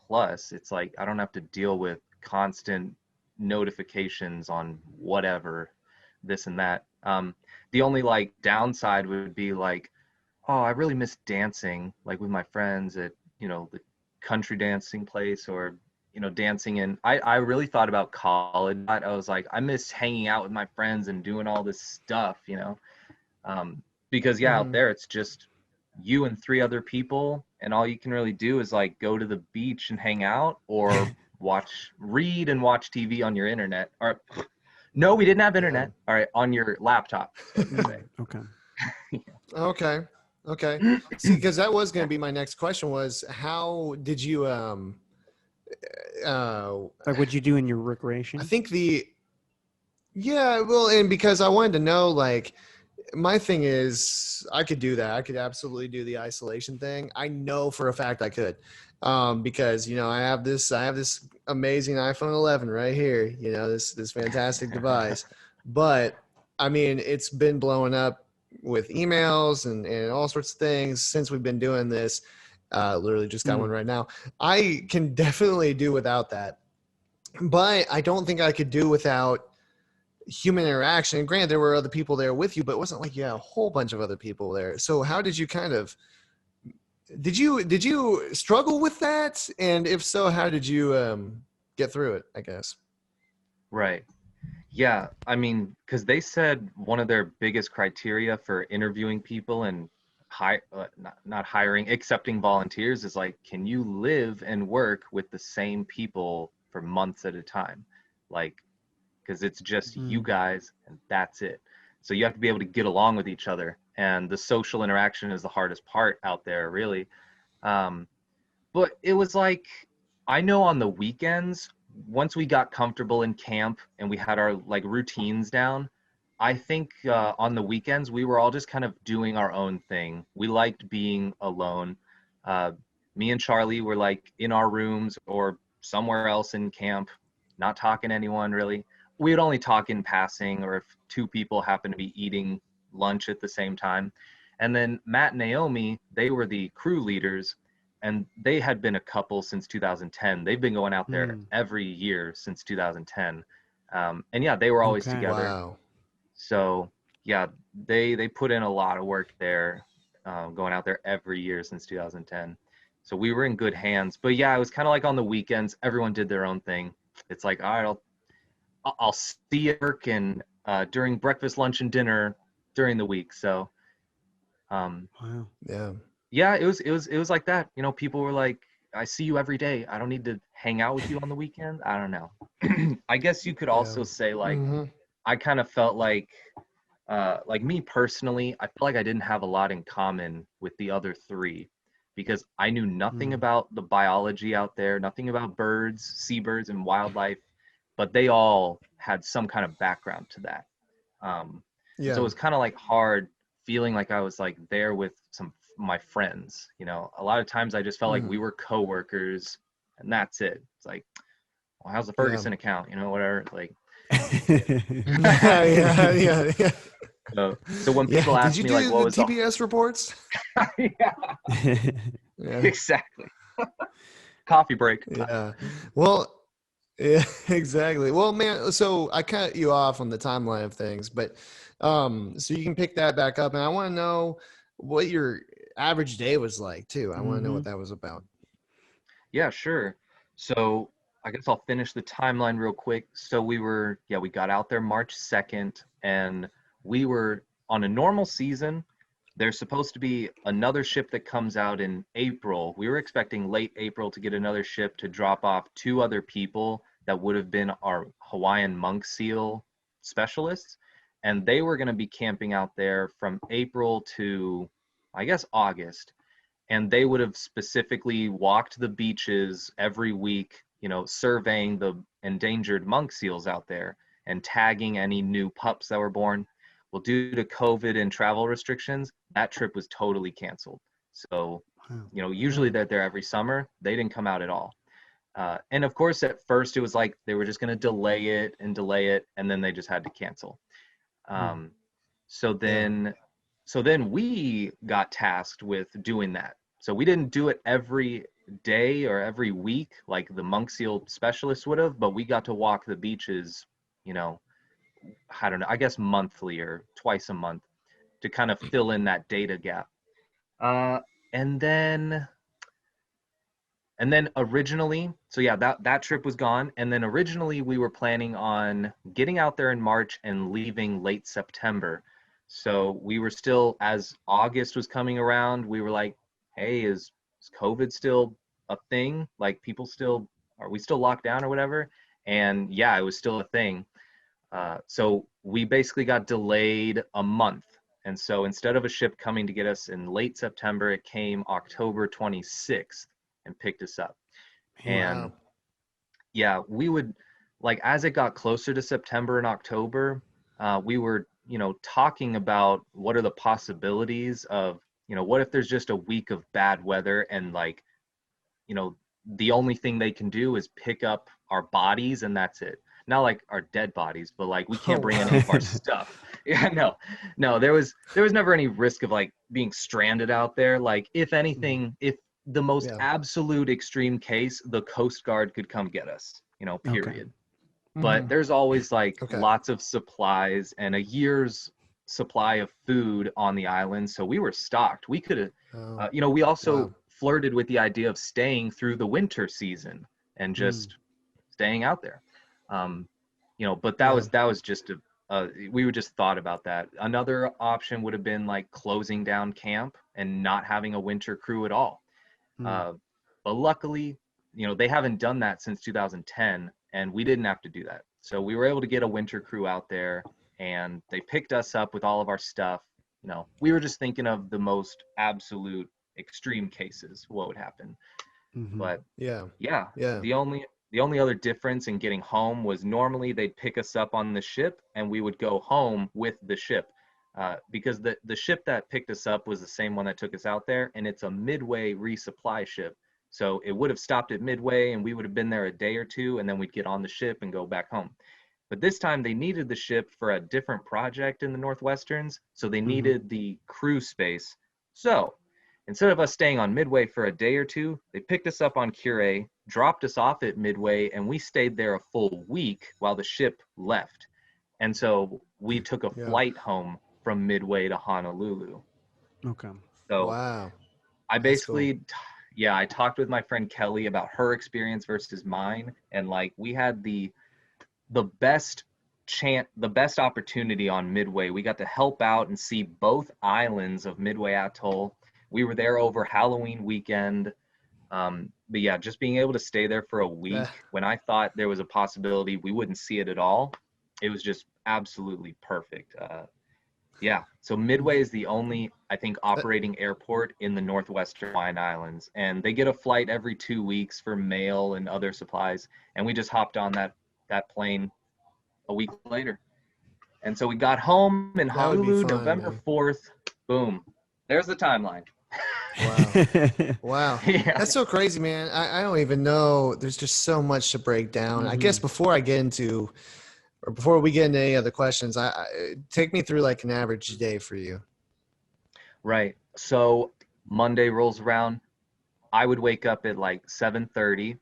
Speaker 3: plus. It's like, I don't have to deal with constant notifications on whatever, this and that. The only like downside would be like, oh, I really miss dancing, like with my friends at, the country dancing place, or, dancing in, I really thought about college. I was like, I miss hanging out with my friends and doing all this stuff, because out there, it's just you and 3 other people, and all you can really do is like go to the beach and hang out, or read and watch TV on your internet. Or no, we didn't have internet. All right, on your laptop.
Speaker 1: Okay. See, because that was going to be my next question was, how did you
Speaker 2: Like what you do in your
Speaker 1: I
Speaker 2: recreation?
Speaker 1: think well, and because I wanted to know, like, my thing is I could do that. I could absolutely do the isolation thing. I know for a fact I could. Because I have this amazing iPhone 11 right here, this fantastic device. But I mean, it's been blowing up with emails and all sorts of things since we've been doing this. Literally just got one right now. I can definitely do without that, but I don't think I could do without human interaction. And granted, there were other people there with you, but it wasn't like you had a whole bunch of other people there. So how did you did you struggle with that? And if so, how did you get through it, I guess?
Speaker 3: Right. Yeah, I mean, because they said one of their biggest criteria for interviewing people and not hiring, accepting volunteers is like, can you live and work with the same people for months at a time? Like, because it's just you guys and that's it. So you have to be able to get along with each other, and the social interaction is the hardest part out there, really. Um, but it was like, I know on the weekends, once we got comfortable in camp and we had our like routines down, I think on the weekends we were all just kind of doing our own thing. We liked being alone. Uh, Me and Charlie were like in our rooms or somewhere else in camp, not talking to anyone really. We would only talk in passing or if two people happened to be eating lunch at the same time. And then Matt and Naomi, they were the crew leaders, and they had been a couple since 2010. They've been going out there every year since 2010. And yeah, they were always
Speaker 2: Okay.
Speaker 3: together.
Speaker 1: Wow.
Speaker 3: So yeah, they put in a lot of work there, going out there every year since 2010. So we were in good hands. But yeah, it was kind of like on the weekends, everyone did their own thing. It's like, all right, I'll see you at work and during breakfast, lunch, and dinner during the week. So
Speaker 2: Wow.
Speaker 1: Yeah.
Speaker 3: yeah, it was like that. You know, people were like, I see you every day. I don't need to hang out with you on the weekend. I don't know. I guess you could
Speaker 1: Yeah.
Speaker 3: also say like
Speaker 1: Hmm.
Speaker 3: I kind of felt like me personally, I felt like I didn't have a lot in common with the other three because I knew nothing about the biology out there, nothing about birds, seabirds, and wildlife, but they all had some kind of background to that. And so it
Speaker 1: Yeah.
Speaker 3: was kind of like hard feeling like I was like there with some my friends. You know, a lot of times I just felt like we
Speaker 1: Hmm.
Speaker 3: were coworkers, and that's it. It's like, well, how's the
Speaker 1: Yeah.
Speaker 3: Ferguson account? You know, whatever. Like,
Speaker 1: Yeah. Yeah. Yeah. Yeah.
Speaker 3: so when
Speaker 1: Yeah.
Speaker 3: people
Speaker 1: Did
Speaker 3: ask
Speaker 1: you
Speaker 3: me like,
Speaker 1: do
Speaker 3: what
Speaker 1: the
Speaker 3: was the
Speaker 1: TBS reports?
Speaker 3: yeah,
Speaker 1: Yeah.
Speaker 3: exactly, coffee break.
Speaker 1: Yeah. Well, yeah, exactly. Well, man, so I cut you off on the timeline of things, but so you can pick that back up, and I want to know what your average day was like too. I want to know what that was about.
Speaker 3: Yeah, sure. So I guess I'll finish the timeline real quick. So we got out there March 2nd, and we were on a normal season. There's supposed to be another ship that comes out in April. We were expecting late April to get another ship to drop off two other people that would have been our Hawaiian monk seal specialists. And they were going to be camping out there from April to, I guess, August, and they would have specifically walked the beaches every week, you know, surveying the endangered monk seals out there and tagging any new pups that were born. Well, due to COVID and travel restrictions, that trip was totally canceled. So,
Speaker 2: Wow.
Speaker 3: you know, usually they're there every summer. They didn't come out at all. And of course, at first it was like they were just going to delay it, and then they just had to cancel. Um, so
Speaker 1: Yeah.
Speaker 3: then so then we got tasked with doing that. So we didn't do it every day or every week like the monk seal specialists would have, but we got to walk the beaches, you know, I don't know, I guess monthly or twice a month to kind of fill in that data gap. Uh, and then originally, so yeah, that trip was gone. And then originally we were planning on getting out there in March and leaving late September. So we were still, as August was coming around, we were like, hey, is COVID still a thing? Like people still, are we still locked down or whatever? And yeah, it was still a thing. So we basically got delayed a month. And so instead of a ship coming to get us in late September, it came October 26th and picked us up.
Speaker 2: Man.
Speaker 3: And
Speaker 1: Wow.
Speaker 3: Yeah, we would, like, as it got closer to September and October, we were, talking about what are the possibilities of, what if there's just a week of bad weather and, like, you know, the only thing they can do is pick up our bodies and that's it. Not like our dead bodies, but like we
Speaker 1: Oh,
Speaker 3: can't bring any
Speaker 1: wow.
Speaker 3: of our stuff. Yeah, no, there was never any risk of like being stranded out there. Like if anything, if the most
Speaker 1: Yeah.
Speaker 3: absolute extreme case, the Coast Guard could come get us,
Speaker 2: Okay.
Speaker 3: period. But there's always like
Speaker 1: Okay.
Speaker 3: lots of supplies and a year's supply of food on the island. So we were stocked. We could have,
Speaker 1: Oh,
Speaker 3: we also
Speaker 1: wow.
Speaker 3: flirted with the idea of staying through the winter season and
Speaker 2: Mm.
Speaker 3: just staying out there. Um, but that
Speaker 1: Yeah.
Speaker 3: was just we would just thought about that. Another option would have been like closing down camp and not having a winter crew at all.
Speaker 2: Mm.
Speaker 3: Uh, but luckily, they haven't done that since 2010, and we didn't have to do that. So we were able to get a winter crew out there, and they picked us up with all of our stuff. We were just thinking of the most absolute extreme cases, what would happen.
Speaker 2: Mm-hmm.
Speaker 3: But
Speaker 1: Yeah.
Speaker 3: yeah,
Speaker 1: Yeah.
Speaker 3: the only other difference in getting home was normally they'd pick us up on the ship, and we would go home with the ship. Because the ship that picked us up was the same one that took us out there, and it's a Midway resupply ship. So it would have stopped at Midway, and we would have been there a day or two, and then we'd get on the ship and go back home. But this time they needed the ship for a different project in the Northwesterns, so they
Speaker 2: Mm-hmm.
Speaker 3: needed the crew space. So instead of us staying on Midway for a day or two, they picked us up on Cure, dropped us off at Midway, and we stayed there a full week while the ship left. And so we took a
Speaker 1: Yeah.
Speaker 3: flight home from Midway to Honolulu.
Speaker 2: Okay.
Speaker 3: So
Speaker 1: Wow.
Speaker 3: I
Speaker 1: That's cool.
Speaker 3: basically, yeah, I talked with my friend Kelly about her experience versus mine, and like we had the best the best opportunity on Midway. We got to help out and see both islands of Midway Atoll. We were there over Halloween weekend. But yeah, just being able to stay there for a
Speaker 1: Yeah.
Speaker 3: week when I thought there was a possibility we wouldn't see it at all, it was just absolutely perfect. Yeah, so Midway is the only, I think,
Speaker 1: That,
Speaker 3: operating airport in the Northwestern Hawaiian Islands, and they get a flight every 2 weeks for mail and other supplies. And we just hopped on that plane a week later, and so we got home in
Speaker 1: that would be
Speaker 3: Honolulu
Speaker 1: fun,
Speaker 3: November
Speaker 1: man.
Speaker 3: 4th. Boom, there's the timeline.
Speaker 1: Wow. Wow.
Speaker 3: Yeah.
Speaker 1: That's so crazy, man. I don't even know. There's just so much to break down. I guess
Speaker 2: Mm-hmm.
Speaker 1: before I get into, or before we get into any other questions, take me through like an average day for you.
Speaker 3: Right. So Monday rolls around. I would wake up at like 7:30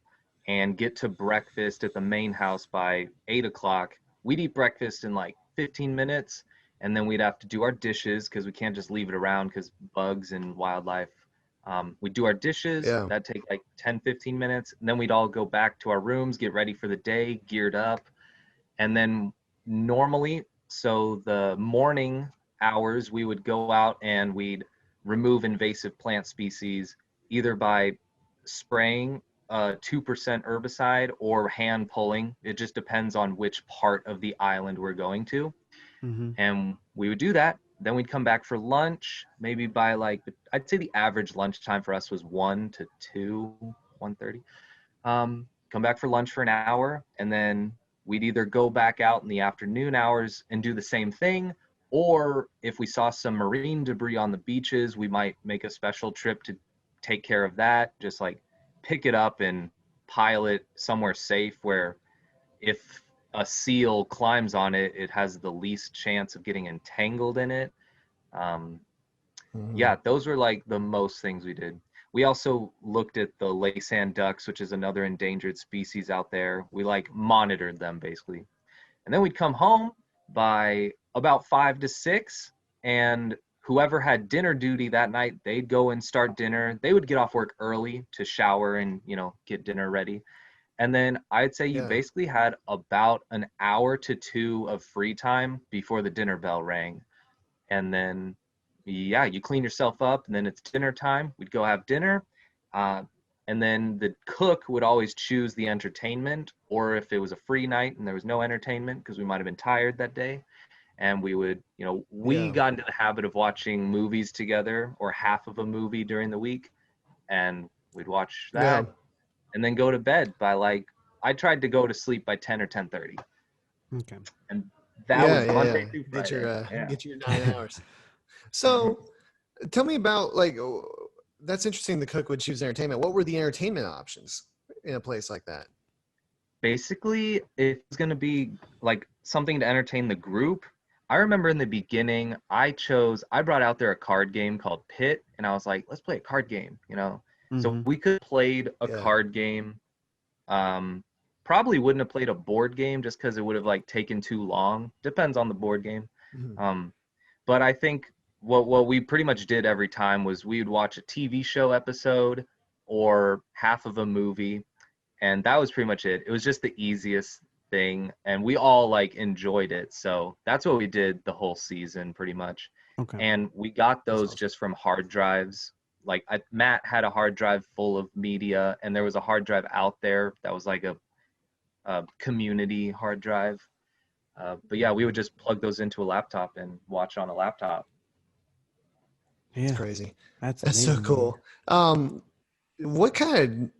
Speaker 3: and get to breakfast at the main house by 8 o'clock. We'd eat breakfast in like 15 minutes, and then we'd have to do our dishes because we can't just leave it around because bugs and wildlife. We'd do our dishes.
Speaker 1: Yeah.
Speaker 3: That'd take like 10, 15 minutes. And then we'd all go back to our rooms, get ready for the day, geared up. And then normally, so the morning hours, we would go out and we'd remove invasive plant species either by spraying 2% herbicide or hand pulling. It just depends on which part of the island we're going to.
Speaker 2: Mm-hmm.
Speaker 3: And we would do that. Then we'd come back for lunch, maybe by like, I'd say the average lunchtime for us was 1 to 2, 1:30. Come back for lunch for an hour, and then we'd either go back out in the afternoon hours and do the same thing, or if we saw some marine debris on the beaches, we might make a special trip to take care of that, just like pick it up and pile it somewhere safe where if a seal climbs on it, it has the least chance of getting entangled in it. Um,
Speaker 1: Mhm.
Speaker 3: yeah, those were like the most things we did. We also looked at the Laysan ducks, which is another endangered species out there. We like monitored them basically. And then we'd come home by about 5 to 6, and whoever had dinner duty that night, they'd go and start dinner. They would get off work early to shower and, get dinner ready. And then I'd say you
Speaker 1: Yeah.
Speaker 3: basically had about an hour to two of free time before the dinner bell rang. And then yeah, you clean yourself up, and then it's dinner time. We'd go have dinner, uh, and then the cook would always choose the entertainment, or if it was a free night and there was no entertainment because we might have been tired that day, and we would, we
Speaker 1: Yeah.
Speaker 3: got into the habit of watching movies together or half of a movie during the week, and we'd watch
Speaker 1: Yeah.
Speaker 3: that and then go to bed by like, I tried to go to sleep by 10 or 10:30.
Speaker 2: Okay.
Speaker 3: And that was Monday through
Speaker 1: Get
Speaker 3: Friday.
Speaker 1: get your 9 hours. So tell me about like that's interesting. The cook would choose entertainment. What were the entertainment options in a place like that?
Speaker 3: Basically, it's going to be like something to entertain the group. I remember in the beginning, I brought out there a card game called Pit, and I was like, let's play a card game, you know? So we could have played a card game. Probably wouldn't have played a board game just because it would have like taken too long. Depends on the board game. But I think what we pretty much did every time was we would watch a TV show episode or half of a movie, and that was pretty much it. It was just the easiest thing, and we all like enjoyed it. So that's what we did the whole season pretty much.
Speaker 2: Okay.
Speaker 3: And we got those just from hard drives. Like Matt had a hard drive full of media, and there was a hard drive out there that was like a community hard drive. But yeah, we would just plug those into a laptop and watch on a laptop.
Speaker 2: Yeah,
Speaker 1: It's crazy.
Speaker 2: that's
Speaker 1: so
Speaker 2: amazing.
Speaker 1: cool. What kind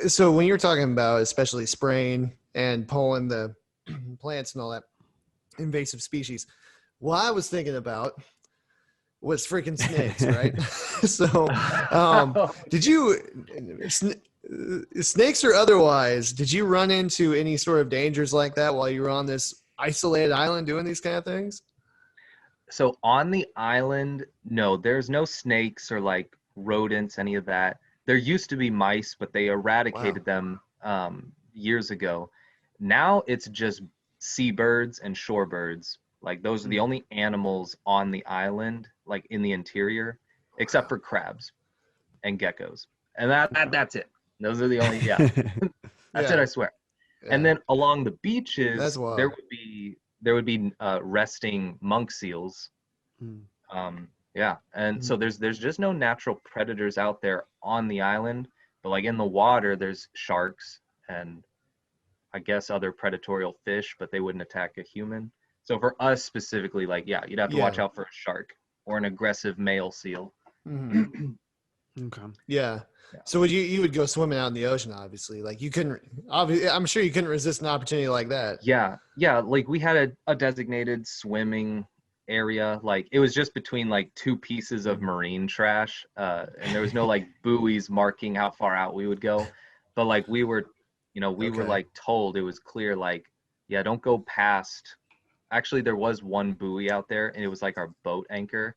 Speaker 1: of, so when you're talking about especially spraying and pulling the plants and all that invasive species, what I was thinking about was freaking snakes, right? So did you snakes or otherwise, did you run into any sort of dangers like that while you were on this isolated island doing these kind of things?
Speaker 3: So on the island, no, there's no snakes or like rodents, any of that. There used to be mice, but they eradicated them years ago. Now it's just seabirds and shorebirds. Like those are the only animals on the island, like in the interior, except for crabs and geckos. And that's it. Those are the only that's it, I swear. And then along the beaches,
Speaker 1: That's wild.
Speaker 3: there would be resting monk seals. And so there's just no natural predators out there on the island, but like in the water there's sharks and I guess other predatorial fish, but they wouldn't attack a human. So for us specifically, like you'd have to watch out for a shark or an aggressive male seal.
Speaker 2: Okay.
Speaker 1: Yeah. So you would go swimming out in the ocean, obviously. Like you couldn't, obviously, I'm sure you couldn't resist an opportunity like that.
Speaker 3: Yeah. Like we had a designated swimming area. Like it was just between like two pieces of marine trash, and there was no like buoys marking how far out we would go. But like we were like told, it was clear, like, yeah, don't go past. Actually, there was one buoy out there, and it was like our boat anchor.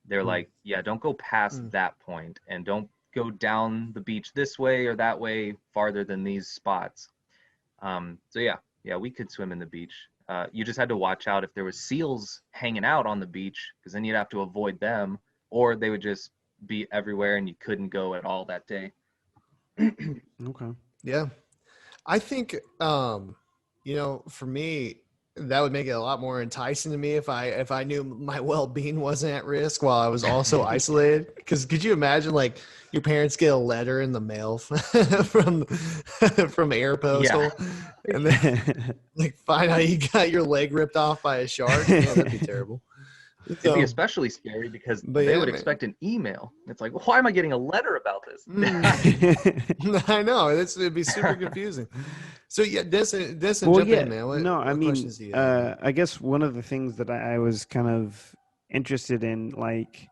Speaker 3: They're like, yeah, don't go past that point, and don't go down the beach this way or that way farther than these spots. So yeah, we could swim in the beach. You just had to watch out if there was seals hanging out on the beach, because then you'd have to avoid them, or they would just be everywhere and you couldn't go at all that day.
Speaker 2: Okay.
Speaker 1: Yeah. I think, for me, that would make it a lot more enticing to me if I knew my well-being wasn't at risk while I was also isolated. Because could you imagine, like, your parents get a letter in the mail from Air Postal, and then like find out you got your leg ripped off by a shark? Man, that'd be terrible.
Speaker 3: It'd be especially scary because they would expect an email. It's like, well, why am I getting a letter about this?
Speaker 1: I know, it'd be super confusing. So yeah, Denison, jump in, man. What questions do you have?
Speaker 2: I guess one of the things that I was kind of interested in, like,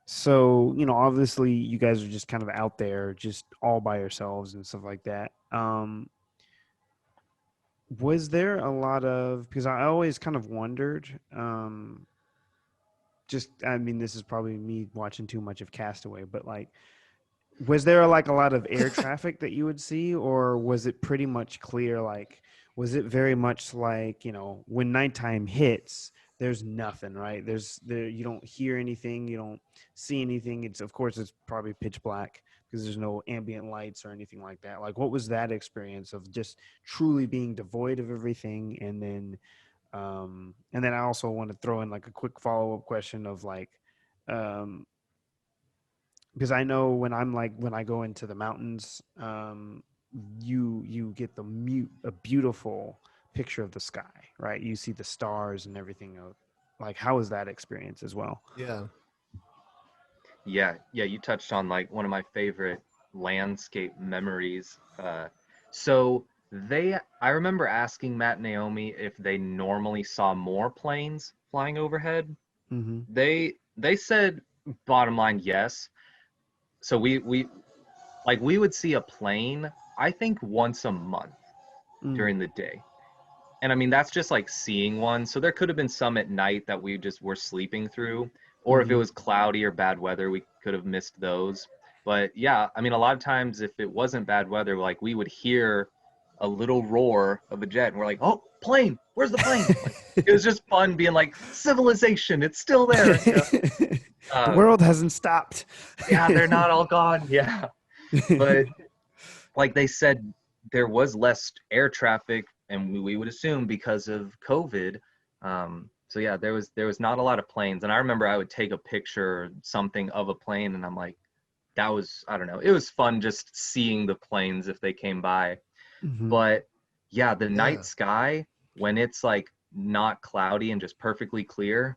Speaker 2: so obviously you guys are just kind of out there, just all by yourselves and stuff like that. Was there a lot of, because I always kind of wondered, this is probably me watching too much of Castaway, but like, was there like a lot of air traffic that you would see, or was it pretty much clear? Like, was it very much like, when nighttime hits, there's nothing, right? You don't hear anything, you don't see anything. Of course it's probably pitch black because there's no ambient lights or anything like that. Like, what was that experience of just truly being devoid of everything? And then I also want to throw in like a quick follow-up question of like, because I know when I go into the mountains, you get a beautiful picture of the sky, right? You see the stars and everything. Like, how was that experience as well?
Speaker 3: Yeah, you touched on like one of my favorite landscape memories. So I remember asking Matt and Naomi if they normally saw more planes flying overhead.
Speaker 2: Mm-hmm.
Speaker 3: They said bottom line yes. So we would see a plane, I think once a month during the day. And I mean, that's just like seeing one. So there could have been some at night that we just were sleeping through, or if it was cloudy or bad weather, we could have missed those. But yeah, I mean, a lot of times if it wasn't bad weather, like we would hear a little roar of a jet and we're like, oh, plane, where's the plane? Like, it was just fun being like, civilization, it's still there. You know?
Speaker 2: The world hasn't stopped.
Speaker 3: Yeah, they're not all gone. Yeah. But like they said, there was less air traffic, and we would assume because of COVID. So yeah, there was not a lot of planes. And I remember I would take a picture or something of a plane, and I'm like, that was, I don't know, it was fun just seeing the planes if they came by. But yeah, the night sky, when it's like not cloudy and just perfectly clear,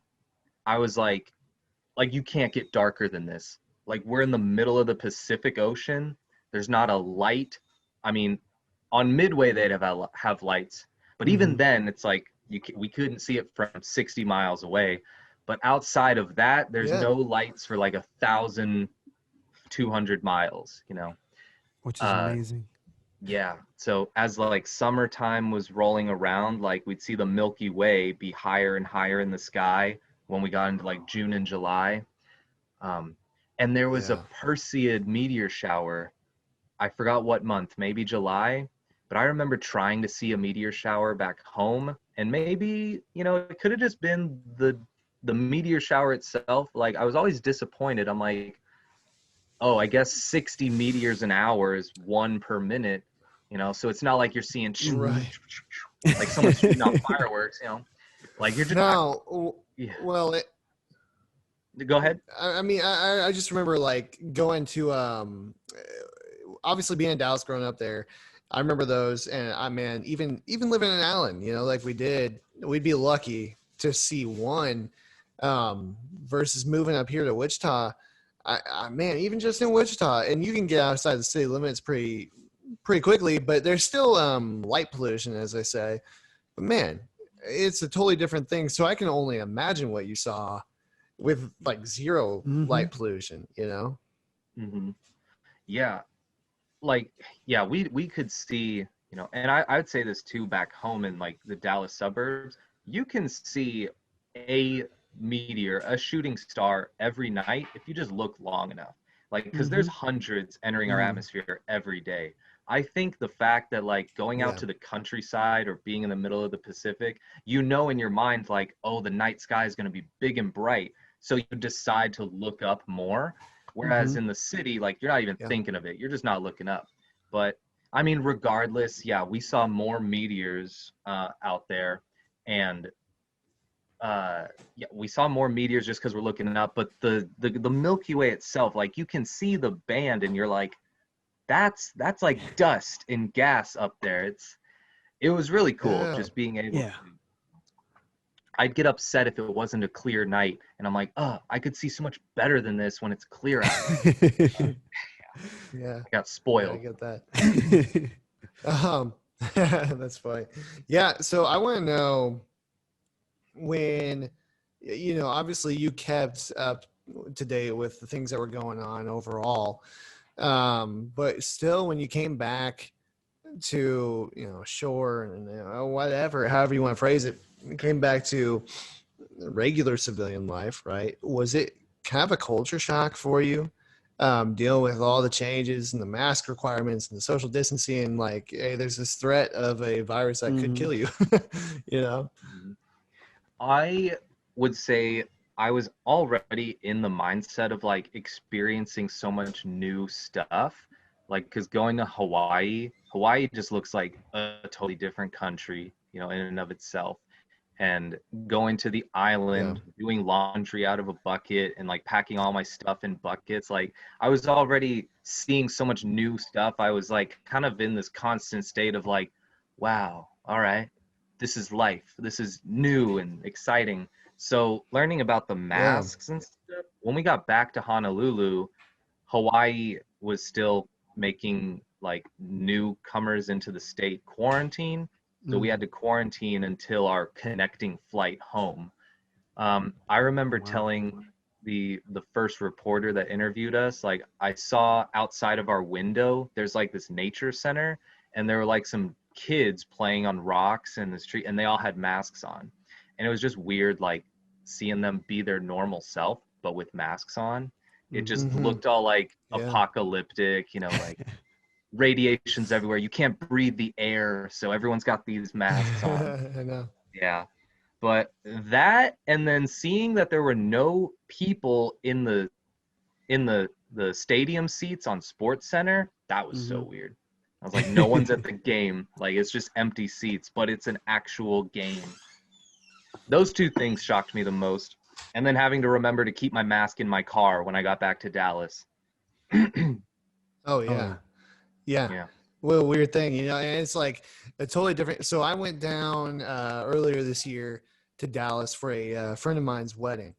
Speaker 3: I was like you can't get darker than this. Like we're in the middle of the Pacific Ocean. There's not a light. I mean, on Midway they'd have lights, but even then it's like we couldn't see it from 60 miles away. But outside of that, there's no lights for like 1,200 miles. You know,
Speaker 2: which is amazing.
Speaker 3: Yeah. So as like summertime was rolling around, like we'd see the Milky Way be higher and higher in the sky when we got into like June and July. And there was a Perseid meteor shower. I forgot what month, maybe July, but I remember trying to see a meteor shower back home, and maybe, you know, it could have just been the meteor shower itself. Like I was always disappointed. I'm like, oh, I guess 60 meteors an hour is 1 per minute, you know, so it's not like you're seeing like someone shooting off fireworks, you know, like you're just
Speaker 1: well,
Speaker 3: go ahead.
Speaker 1: I mean, I just remember like going to obviously being in Dallas, growing up there. I remember those, and man, even living in Allen, you know, like we'd be lucky to see one, versus moving up here to Wichita. Man, even just in Wichita, and you can get outside the city limits pretty quickly, but there's still light pollution, as I say. But man, it's a totally different thing. So I can only imagine what you saw with like zero light pollution, you know?
Speaker 3: Yeah. Like, yeah, we could see, you know, and I would say this too, back home in like the Dallas suburbs, you can see a meteor, a shooting star every night if you just look long enough. Like, because there's hundreds entering our atmosphere every day. I think the fact that like going out to the countryside or being in the middle of the Pacific, you know, in your mind, like, oh, the night sky is going to be big and bright. So you decide to look up more. Whereas in the city, like you're not even thinking of it. You're just not looking up. But I mean, regardless, yeah, we saw more meteors out there. And yeah, we saw more meteors just because we're looking up. But the Milky Way itself, like you can see the band and you're like, that's like dust and gas up there. It was really cool just being able to. I'd get upset if it wasn't a clear night, and I'm like, oh, I could see so much better than this when it's clear out. I got spoiled.
Speaker 1: I get that. That's funny. Yeah, so I want to know when, you know, obviously you kept up to date with the things that were going on overall, but still, when you came back to, you know, shore and, you know, whatever, however you want to phrase it, came back to regular civilian life, right? Was it kind of a culture shock for you, dealing with all the changes and the mask requirements and the social distancing, and like, hey, there's this threat of a virus that could kill you, you know?
Speaker 3: I would say I was already in the mindset of like experiencing so much new stuff, like because going to Hawaii just looks like a totally different country, you know, in and of itself. And going to the island, doing laundry out of a bucket and like packing all my stuff in buckets, like I was already seeing so much new stuff. I was like kind of in this constant state of like, wow, all right, this is life, this is new and exciting. So learning about the masks and stuff, when we got back to Honolulu, Hawaii was still making like newcomers into the state quarantine. So we had to quarantine until our connecting flight home. I remember telling the first reporter that interviewed us, like, I saw outside of our window, there's like this nature center, and there were like some kids playing on rocks in the street, and they all had masks on. And it was just weird, like, seeing them be their normal self, but with masks on. It just looked all like apocalyptic, you know, like radiation's everywhere. You can't breathe the air, so everyone's got these masks on.
Speaker 1: I know.
Speaker 3: Yeah. But that, and then seeing that there were no people in the stadium seats on Sports Center, that was so weird. I was like, no one's at the game. Like, it's just empty seats, but it's an actual game. Those two things shocked me the most. And then having to remember to keep my mask in my car when I got back to Dallas.
Speaker 1: Oh yeah. Yeah. Well, weird thing, you know, and it's like a totally different. So I went down earlier this year to Dallas for a friend of mine's wedding,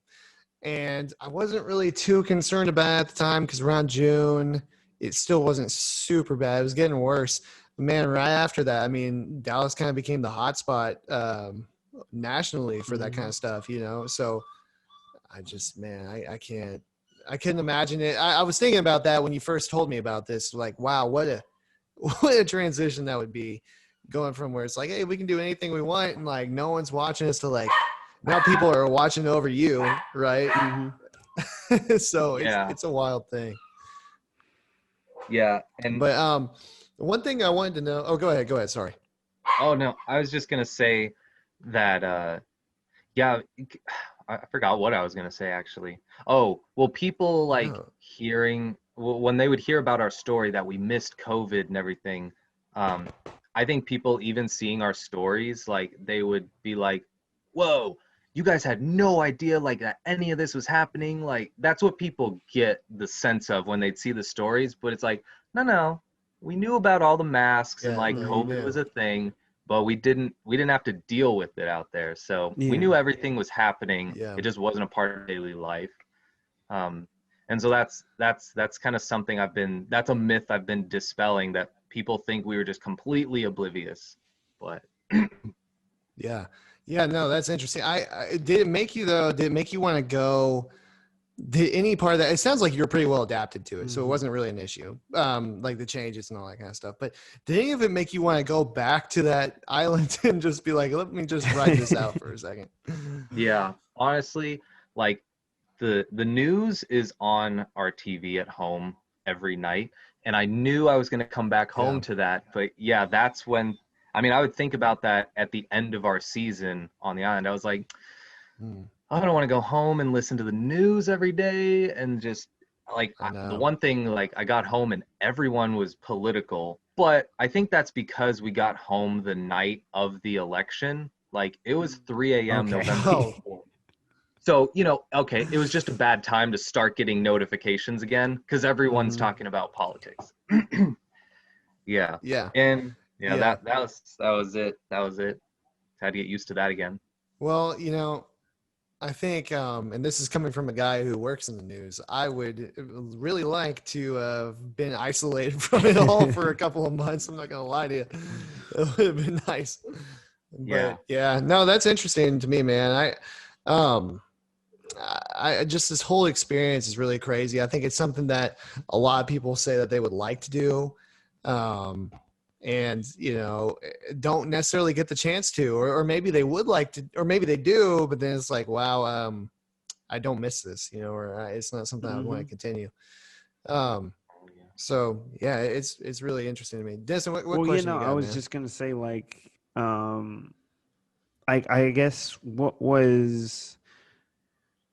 Speaker 1: and I wasn't really too concerned about it at the time because around June it still wasn't super bad. It was getting worse. But man, right after that, I mean, Dallas kind of became the hotspot nationally for that kind of stuff, you know. So I just, man, I can't. I couldn't imagine it. I was thinking about that when you first told me about this. Like, wow, what a transition that would be, going from where it's like, hey, we can do anything we want, and like no one's watching us, to like now people are watching over you, right? So it's a wild thing.
Speaker 3: Yeah,
Speaker 1: but one thing I wanted to know. Oh, go ahead. Sorry.
Speaker 3: Oh no, I was just gonna say that. I forgot what I was gonna say actually. Oh, well, people like hearing when they would hear about our story that we missed COVID and everything. I think people even seeing our stories, like, they would be like, "Whoa, you guys had no idea like that any of this was happening." Like, that's what people get the sense of when they'd see the stories. But it's like, no, we knew about all the masks and like COVID was a thing, but we didn't have to deal with it out there. So we knew everything was happening. It just wasn't a part of daily life. And so that's kind of something that's a myth I've been dispelling, that people think we were just completely oblivious. But
Speaker 1: yeah, no, that's interesting. Did it make you want to go? Did any part of that? It sounds like you're pretty well adapted to it, so it wasn't really an issue. Like the changes and all that kind of stuff. But did any of it make you want to go back to that island and just be like, let me just write this out for a second?
Speaker 3: Yeah, honestly, like the news is on our TV at home every night, and I knew I was going to come back home to that. But yeah, that's when, I mean, I would think about that at the end of our season on the island. I was like, I don't want to go home and listen to the news every day, and just like the one thing, like, I got home and everyone was political. But I think that's because we got home the night of the election. Like, it was 3 a.m. November 4th. So, you know, okay, it was just a bad time to start getting notifications again, because everyone's talking about politics. Yeah. And that was it. Had to get used to that again.
Speaker 1: Well, you know, I think, and this is coming from a guy who works in the news, I would really like to have been isolated from it all for a couple of months. I'm not going to lie to you. It would have been nice. But no, that's interesting to me, man. I just, this whole experience is really crazy. I think it's something that a lot of people say that they would like to do. And, you know, don't necessarily get the chance to, or maybe they would like to, or maybe they do, but then it's like, wow, I don't miss this, you know, or it's not something I would want to continue. So yeah, it's really interesting to me. Denison, what question you got,
Speaker 2: I was
Speaker 1: man?
Speaker 2: just going to say, like, I guess what was,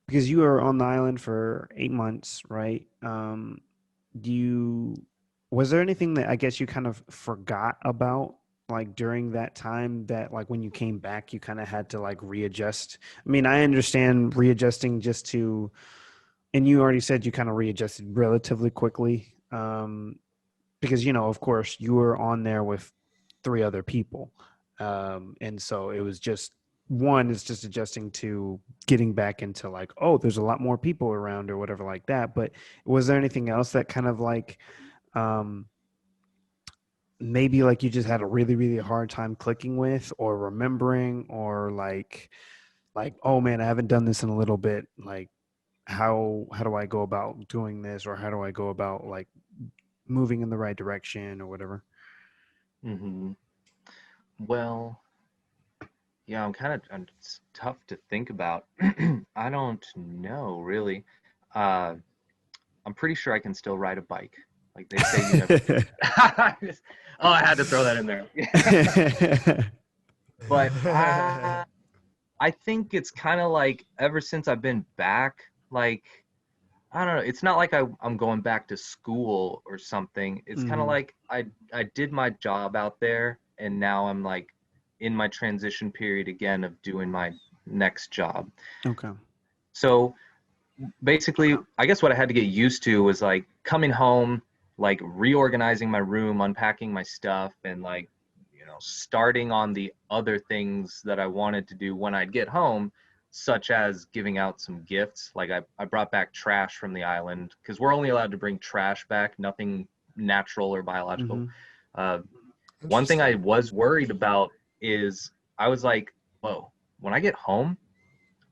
Speaker 2: because you were on the island for 8 months, right? Was there anything that I guess you kind of forgot about, like, during that time, that like when you came back you kind of had to like readjust? I mean, I understand readjusting just to, and you already said you kind of readjusted relatively quickly, because, you know, of course you were on there with 3 other people, and so it was just, one is just adjusting to getting back into like, oh, there's a lot more people around or whatever like that. But was there anything else that kind of like maybe like you just had a really, really hard time clicking with or remembering, or like, oh man, I haven't done this in a little bit. Like how do I go about doing this, or how do I go about like moving in the right direction or whatever?
Speaker 3: Hmm. Well, yeah, it's tough to think about. I don't know really. Uh, I'm pretty sure I can still ride a bike. Like they say, you never. Oh, I had to throw that in there. But I think it's kind of like ever since I've been back, like I don't know. It's not like I'm going back to school or something. It's kind of
Speaker 2: Mhm.
Speaker 3: like I did my job out there, and now I'm like in my transition period again of doing my next job.
Speaker 2: Okay.
Speaker 3: So basically, I guess what I had to get used to was like coming home, like reorganizing my room, unpacking my stuff, and like, starting on the other things that I wanted to do when I'd get home, such as giving out some gifts. Like I brought back trash from the island because we're only allowed to bring trash back, nothing natural or biological.
Speaker 2: Mhm.
Speaker 3: Uh, one thing I
Speaker 1: Interesting.
Speaker 3: was worried about is I was like, whoa, when I get home,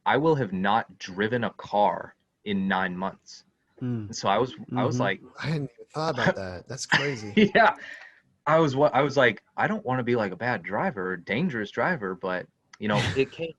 Speaker 3: I will have not driven a car in 9 months.
Speaker 2: Mm.
Speaker 3: And so I was
Speaker 2: Mhm.
Speaker 3: like,
Speaker 1: I hadn't even thought about that. That's crazy.
Speaker 3: yeah, I was like, I don't want to be like a bad driver or dangerous driver, but it came,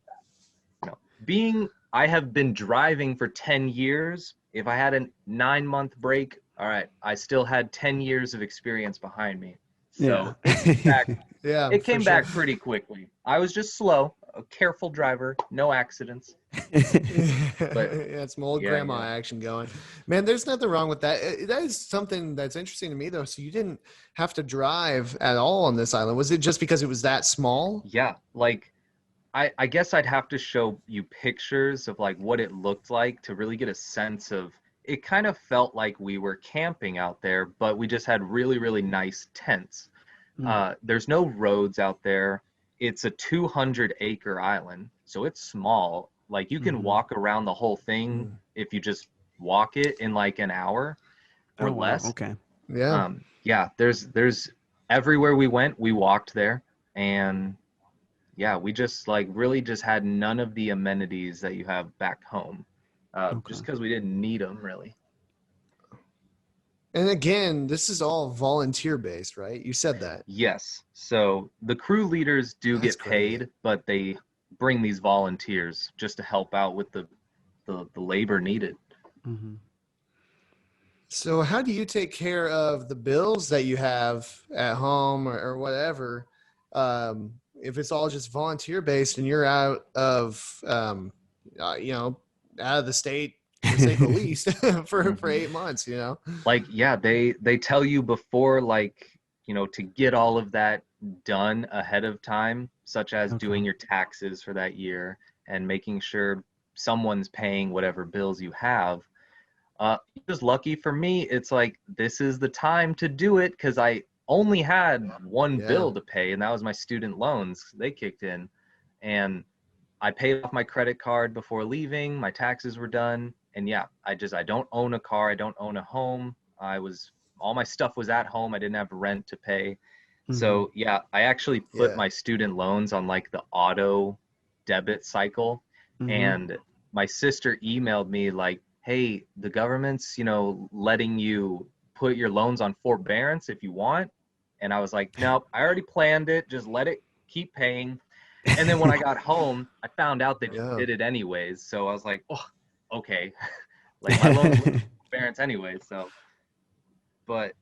Speaker 3: being I have been driving for 10 years. If I had a 9-month break, all right, I still had 10 years of experience behind me.
Speaker 2: Yeah.
Speaker 3: So it came back
Speaker 1: Yeah,
Speaker 3: it
Speaker 1: for
Speaker 3: came
Speaker 1: sure.
Speaker 3: back pretty quickly. I was just slow, a careful driver, no accidents. But
Speaker 1: Yeah, it's some old
Speaker 3: yeah,
Speaker 1: grandma
Speaker 3: yeah.
Speaker 1: action going. Man, there's nothing wrong with that. That is something that's interesting to me, though. So you didn't have to drive at all on this island. Was it just because it was that small?
Speaker 3: Yeah, like I guess I'd have to show you pictures of like what it looked like to really get a sense of it. Kind of felt like we were camping out there, but we just had really, really nice tents.
Speaker 2: Mm.
Speaker 3: There's no roads out there. It's a 200-acre island, so it's small. Like you can
Speaker 2: Mhm.
Speaker 3: walk around the whole thing
Speaker 1: Mm.
Speaker 3: if you just walk it in like an hour or
Speaker 2: Oh wow.
Speaker 3: less.
Speaker 2: Okay.
Speaker 1: Yeah.
Speaker 3: Yeah, there's everywhere we went, we walked there, and yeah, we just like really just had none of the amenities that you have back home,
Speaker 2: Okay.
Speaker 3: just because we didn't need them really.
Speaker 1: And again, this is all volunteer based, right? You said that.
Speaker 3: Yes, so the crew leaders do
Speaker 1: That's
Speaker 3: get
Speaker 1: great.
Speaker 3: paid, but they bring these volunteers just to help out with the labor needed.
Speaker 2: Mhm.
Speaker 1: So, how do you take care of the bills that you have at home or whatever? If it's all just volunteer based and you're out of, you know, out of the state to say the least for
Speaker 3: Hmm.
Speaker 1: 8 months, you know?
Speaker 3: Like, yeah, they tell you before, like, to get all of that done ahead of time, such as
Speaker 2: Okay.
Speaker 3: doing your taxes for that year and making sure someone's paying whatever bills you have. Just lucky for me, it's like this is the time to do it because I only had one
Speaker 1: Yeah.
Speaker 3: bill to pay, and that was my student loans. They kicked in, and I paid off my credit card before leaving. My taxes were done, and yeah, I don't own a car. I don't own a home. All my stuff was at home. I didn't have rent to pay.
Speaker 2: Mhm.
Speaker 3: So yeah, I actually put
Speaker 1: Yeah.
Speaker 3: my student loans on like the auto debit cycle,
Speaker 2: Mhm.
Speaker 3: and my sister emailed me like, "Hey, the government's, letting you put your loans on forbearance if you want." And I was like, "Nope, I already planned it. Just let it keep paying." And then when I got home, I found out they just
Speaker 1: Yeah.
Speaker 3: did it anyways. So I was like, "Oh, okay." Like my loans were forbearance anyways. So, but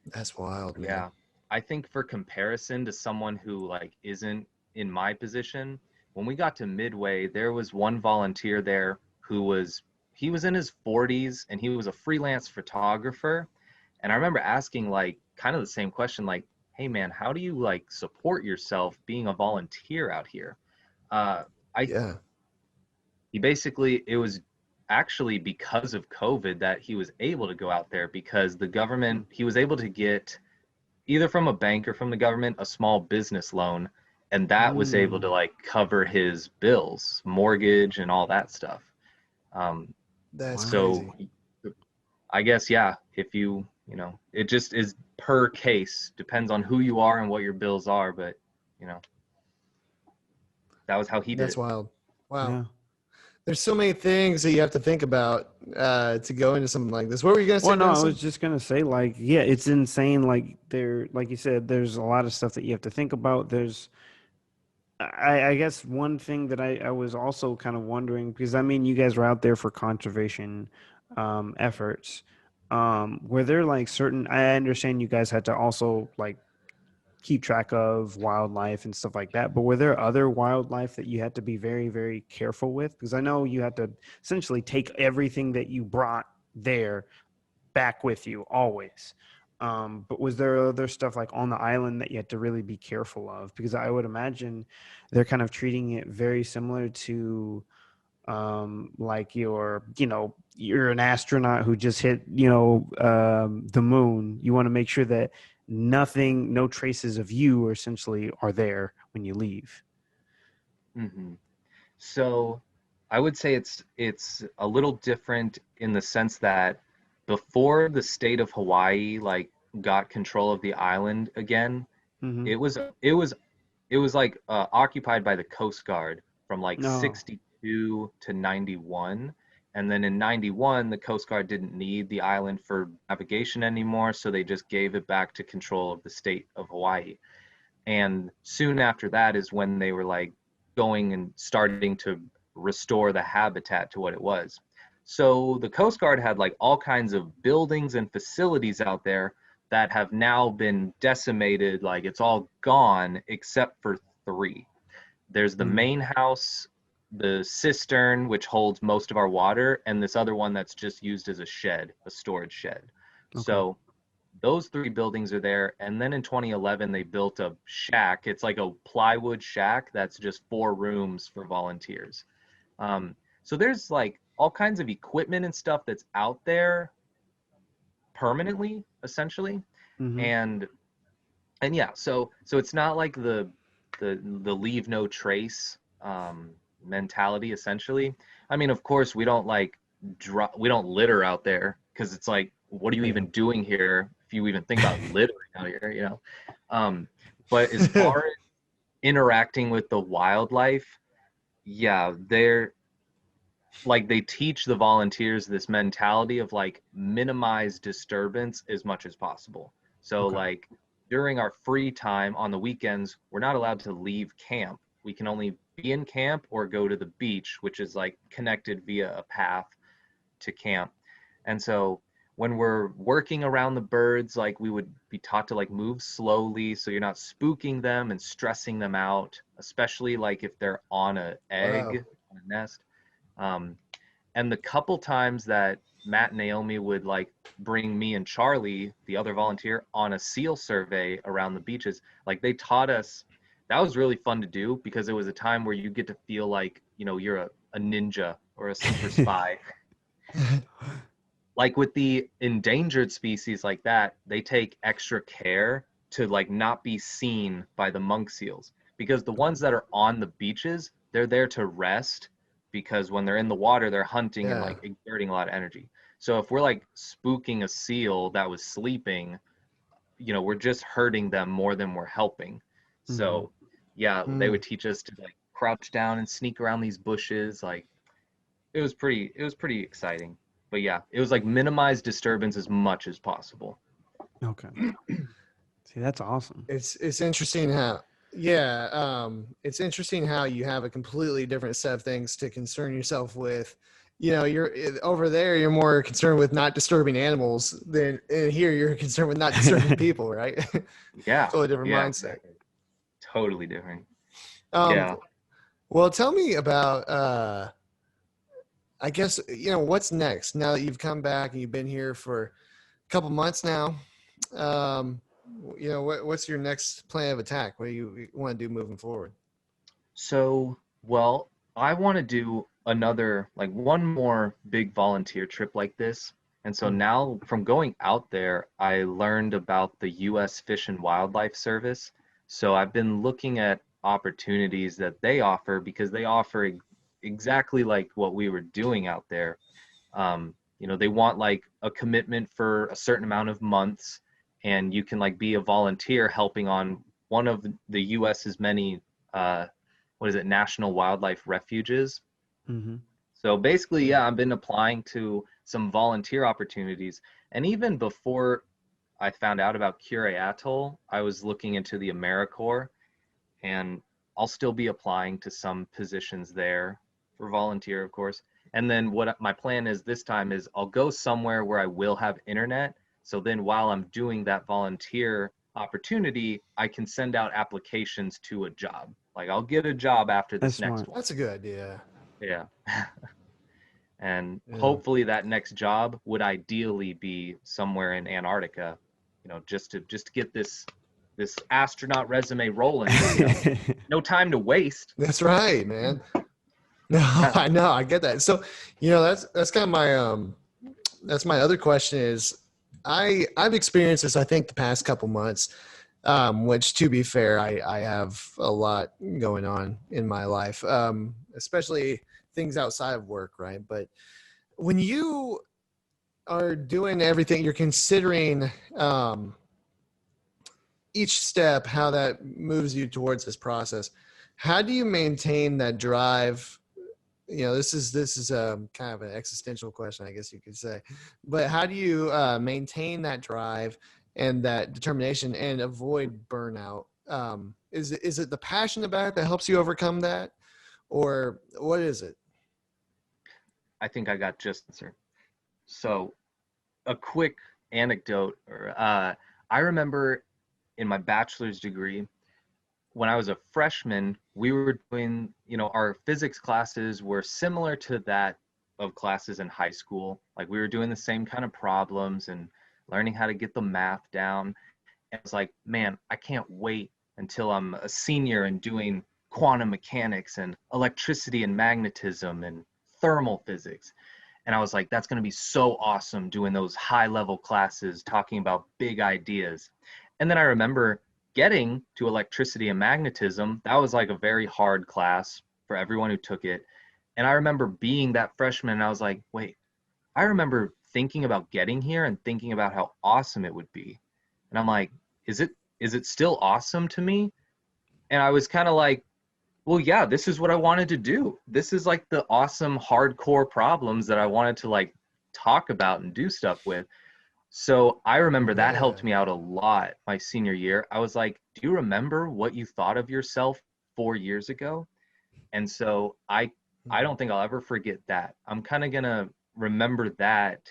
Speaker 1: That's wild, man.
Speaker 3: yeah, I think for comparison to someone who like isn't in my position, when we got to Midway, there was one volunteer there who he was in his 40s and he was a freelance photographer. And I remember asking like kind of the same question, like, "Hey man, how do you like support yourself being a volunteer out here?" I
Speaker 1: Yeah.
Speaker 3: He basically, it was actually because of COVID that he was able to go out there because the government, he was able to get either from a bank or from the government a small business loan, and that was able to
Speaker 2: Mm.
Speaker 3: like cover his bills, mortgage, and all that stuff. Um,
Speaker 1: That's
Speaker 2: Wow.
Speaker 3: so
Speaker 1: crazy.
Speaker 3: I guess, yeah, if you You know, it just is per case, depends on who you are and what your bills are, but you know, that was how he did
Speaker 1: That's
Speaker 3: it.
Speaker 1: wild. Wow.
Speaker 2: Yeah.
Speaker 1: There's so many things that you have to think about to go into something like this. What were you gonna say,
Speaker 2: Well, no, I
Speaker 1: Denison?
Speaker 2: was just gonna say, like, yeah, it's insane. Like, like you said, there's a lot of stuff that you have to think about. I guess one thing that I was also kind of wondering, because I mean, you guys were out there for conservation efforts. Were there like certain? I understand you guys had to also like keep track of wildlife and stuff like that. But were there other wildlife that you had to be very, very careful with? Because I know you had to essentially take everything that you brought there back with you always. But was there other stuff like on the island that you had to really be careful of? Because I would imagine they're kind of treating it very similar to like you're an astronaut who just hit the moon. You want to make sure that no traces of you essentially are there when you leave.
Speaker 3: Hmm. So I would say it's a little different in the sense that before the state of Hawaii like got control of the island again,
Speaker 2: Mm-hmm.
Speaker 3: it was it was it was like occupied by the Coast Guard from like
Speaker 2: No.
Speaker 3: 62 to 91. And then in 91, the Coast Guard didn't need the island for navigation anymore, so they just gave it back to control of the state of Hawaii. And soon after that is when they were like going and starting to restore the habitat to what it was. So the Coast Guard had like all kinds of buildings and facilities out there that have now been decimated, like it's all gone except for three. There's the
Speaker 2: Mm.
Speaker 3: main house, the cistern, which holds most of our water, and this other one that's just used as a shed, a storage shed.
Speaker 2: Okay.
Speaker 3: So those three buildings are there. And then in 2011, they built a shack. It's like a plywood shack that's just 4 rooms for volunteers. So there's like all kinds of equipment and stuff that's out there permanently, essentially.
Speaker 2: Mm-hmm.
Speaker 3: And yeah, so it's not like the leave no trace mentality, essentially. I mean, of course, we don't like we don't litter out there because it's like, what are you even doing here if you even think about littering out here, you know? But as far as interacting with the wildlife, yeah, they're like they teach the volunteers this mentality of like minimize disturbance as much as possible. So
Speaker 2: Okay.
Speaker 3: like during our free time on the weekends, we're not allowed to leave camp. We can only be in camp or go to the beach, which is like connected via a path to camp. And so when we're working around the birds, like we would be taught to like move slowly so you're not spooking them and stressing them out, especially like if they're on a
Speaker 1: Wow.
Speaker 3: egg, on a nest. Um, and the couple times that Matt and Naomi would like bring me and Charlie, the other volunteer, on a seal survey around the beaches, like they taught us. That was really fun to do because it was a time where you get to feel like, you know, you're a ninja or a super spy. Like with the endangered species like that, they take extra care to like not be seen by the monk seals, because the ones that are on the beaches, they're there to rest, because when they're in the water, they're hunting and
Speaker 1: Yeah.
Speaker 3: like exerting a lot of energy. So if we're like spooking a seal that was sleeping, you know, we're just hurting them more than we're helping.
Speaker 2: Mm-hmm.
Speaker 3: So yeah, they
Speaker 1: Mm.
Speaker 3: would teach us to like crouch down and sneak around these bushes. Like it was pretty exciting. But yeah, it was like minimize disturbance as much as possible.
Speaker 2: Okay. See, that's awesome.
Speaker 1: It's interesting how it's interesting how you have a completely different set of things to concern yourself with. You know, you're over there, you're more concerned with not disturbing animals than and here you're concerned with not disturbing people, right?
Speaker 3: Yeah,
Speaker 1: Totally different
Speaker 3: yeah,
Speaker 1: mindset.
Speaker 3: exactly. Totally different.
Speaker 1: Um,
Speaker 3: Yeah.
Speaker 1: well, tell me about I guess what's next now that you've come back and you've been here for a couple months now. Um, what's your next plan of attack? What do you want to do moving forward?
Speaker 3: So, well, I want to do another, like one more big volunteer trip like this. And so
Speaker 2: Mm.
Speaker 3: now from going out there, I learned about the US Fish and Wildlife Service. So I've been looking at opportunities that they offer because they offer exactly like what we were doing out there. You know, they want like a commitment for a certain amount of months, and you can like be a volunteer helping on one of the US's many national wildlife refuges.
Speaker 2: Mm-hmm.
Speaker 3: So basically, yeah, I've been applying to some volunteer opportunities. And even before I found out about Curie Atoll, I was looking into the AmeriCorps, and I'll still be applying to some positions there for volunteer, of course. And then what my plan is this time is I'll go somewhere where I will have internet. So then while I'm doing that volunteer opportunity, I can send out applications to a job. Like I'll get a job after this
Speaker 2: That's
Speaker 3: next
Speaker 2: smart.
Speaker 3: one.
Speaker 1: That's a good idea.
Speaker 3: Yeah. And
Speaker 1: Yeah.
Speaker 3: hopefully that next job would ideally be somewhere in Antarctica, you know, just to get this astronaut resume rolling. You know? No time to waste.
Speaker 1: That's right, man. No,
Speaker 3: Yeah.
Speaker 1: I know, I get that. So, you know, that's kind of my that's my other question is I've experienced this, I think, the past couple months, which to be fair, I have a lot going on in my life, especially things outside of work, right? But when you are doing everything, you're considering each step, how that moves you towards this process. How do you maintain that drive? You know, this is kind of an existential question, I guess you could say, but how do you maintain that drive and that determination and avoid burnout? Is it the passion about it that helps you overcome that, or what is it?
Speaker 3: I think I got just answer. So a quick anecdote, or I remember in my bachelor's degree, when I was a freshman, we were doing, you know, our physics classes were similar to that of classes in high school. Like we were doing the same kind of problems and learning how to get the math down. And it's like, man, I can't wait until I'm a senior and doing quantum mechanics and electricity and magnetism and thermal physics. And I was like, that's going to be so awesome doing those high level classes, talking about big ideas. And then I remember getting to electricity and magnetism. That was like a very hard class for everyone who took it. And I remember being that freshman and I was like, wait, I remember thinking about getting here and thinking about how awesome it would be. And I'm like, is it still awesome to me? And I was kind of like, well, yeah, this is what I wanted to do. This is like the awesome hardcore problems that I wanted to like talk about and do stuff with. So I remember that helped me out a lot my senior year. I was like, do you remember what you thought of yourself 4 years ago? And so I don't think I'll ever forget that. I'm kind of going to remember that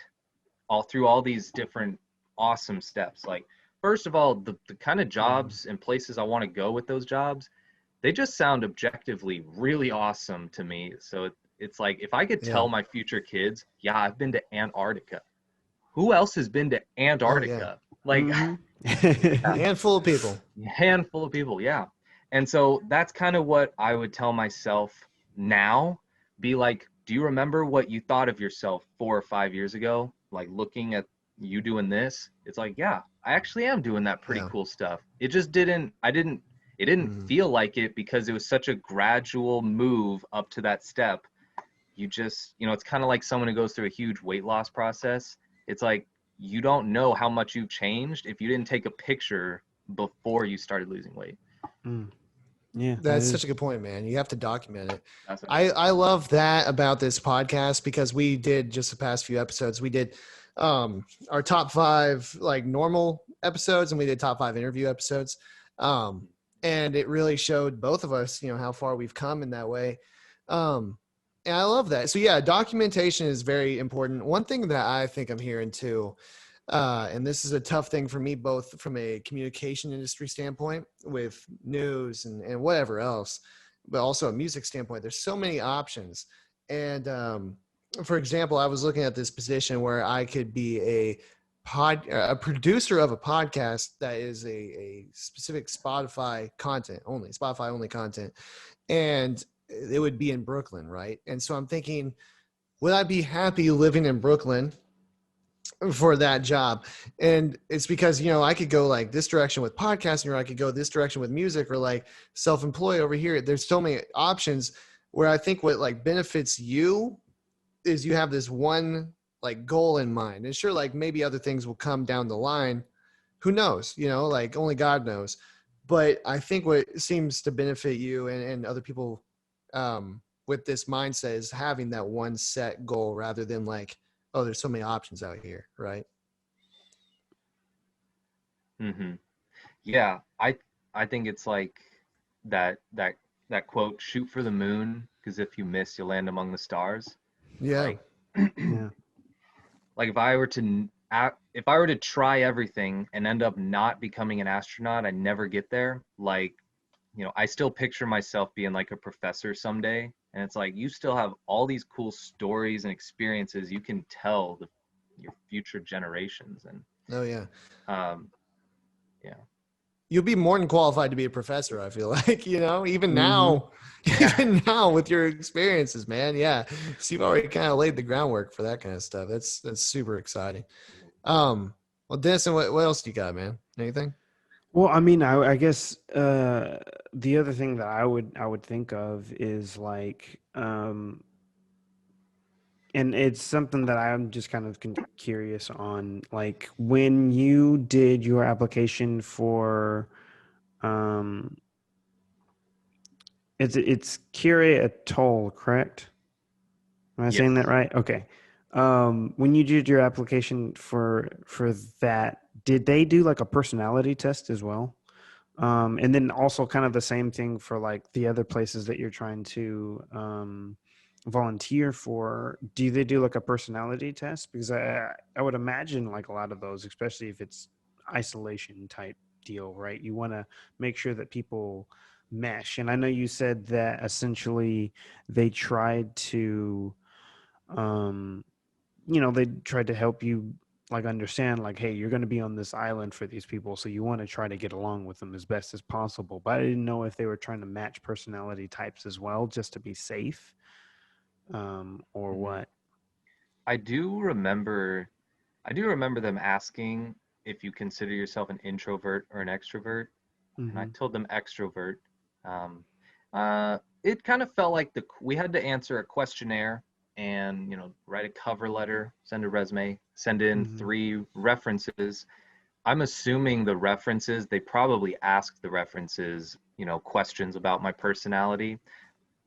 Speaker 3: all through all these different awesome steps. Like, first of all, the kind of jobs and places I want to go with those jobs, they just sound objectively really awesome to me. So it's like, if I could tell my future kids, yeah, I've been to Antarctica. Who else has been to Antarctica? Like,
Speaker 1: Handful of people.
Speaker 3: Handful of people, yeah. And so that's kind of what I would tell myself now. Be like, do you remember what you thought of yourself 4 or 5 years ago? Like looking at you doing this, it's like, yeah, I actually am doing that pretty cool stuff. It just didn't feel like it because it was such a gradual move up to that step. You just, you know, it's kind of like someone who goes through a huge weight loss process. It's like, you don't know how much you've changed if you didn't take a picture before you started losing weight.
Speaker 2: Yeah,
Speaker 1: that's such a good point, man. You have to document it. I love that about this podcast because we did just the past few episodes. We did our top 5 like normal episodes and we did top 5 interview episodes. And it really showed both of us, you know, how far we've come in that way. And I love that. So yeah, documentation is very important. One thing that I think I'm hearing too, and this is a tough thing for me, both from a communication industry standpoint with news and whatever else, but also a music standpoint, there's so many options. And for example, I was looking at this position where I could be a producer of a podcast that is a specific Spotify only content. And it would be in Brooklyn, right? And so I'm thinking, would I be happy living in Brooklyn for that job? And it's because, you know, I could go like this direction with podcasting, or I could go this direction with music, or like self-employed over here. There's so many options where I think what like benefits you is you have this one like goal in mind. And sure, like maybe other things will come down the line. Who knows? You know, like only God knows. But I think what seems to benefit you and other people with this mindset is having that one set goal rather than like, oh, there's so many options out here, right?
Speaker 3: Mm-hmm. Yeah, I think it's like that quote, shoot for the moon, because if you miss, you'll land among the stars.
Speaker 1: Yeah.
Speaker 3: Like,
Speaker 2: Yeah.
Speaker 3: like if I were to try everything and end up not becoming an astronaut, I never get there. Like, you know, I still picture myself being like a professor someday, and it's like you still have all these cool stories and experiences you can tell your future generations, and
Speaker 1: Oh yeah.
Speaker 3: um, yeah.
Speaker 1: You'll be more than qualified to be a professor, I feel like, you know, even
Speaker 2: Mhm.
Speaker 1: now, even now with your experiences, man. Yeah. So you've already kind of laid the groundwork for that kind of stuff. That's super exciting. Well, Denison, what else do you got, man? Anything?
Speaker 2: Well, I mean, I guess the other thing that I would think of is like, and it's something that I'm just kind of curious on. Like when you did your application for, um, it's Kure Atoll, correct? Am I saying that
Speaker 3: Yes.
Speaker 2: right? Okay. When you did your application for that, did they do like a personality test as well? And then also kind of the same thing for like the other places that you're trying to volunteer for. Do they do like a personality test? Because I would imagine like a lot of those, especially if it's isolation type deal, right? You want to make sure that people mesh. And I know you said that essentially they tried to um they tried to help you like understand like, hey, you're going to be on this island for these people, so you want to try to get along with them as best as possible. But I didn't know if they were trying to match personality types as well just to be safe, or
Speaker 3: Mhm.
Speaker 2: what.
Speaker 3: I do remember I do remember them asking if you consider yourself an introvert or an extrovert, and I
Speaker 2: Mm-hmm.
Speaker 3: told them extrovert. Um, it kind of felt like we had to answer a questionnaire and, you know, write a cover letter, send a resume, send in
Speaker 2: Mm-hmm.
Speaker 3: 3 references. I'm assuming the references, they probably asked the references, you know, questions about my personality.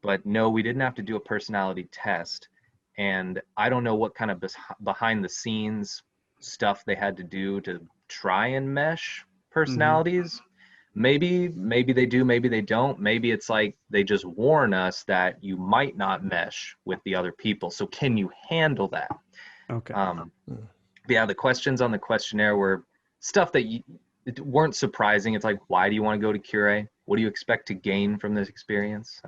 Speaker 3: But no, we didn't have to do a personality test. And I don't know what kind of behind the scenes stuff they had to do to try and mesh
Speaker 2: Mm-hmm.
Speaker 3: personalities. Maybe they do, maybe they don't. Maybe it's like they just warn us that you might not mesh with the other people. So can you handle that?
Speaker 2: Okay.
Speaker 3: Um,
Speaker 1: Hmm.
Speaker 3: but yeah, the questions on the questionnaire were stuff that weren't surprising. It's like, why do you want to go to Cure? What do you expect to gain from this experience?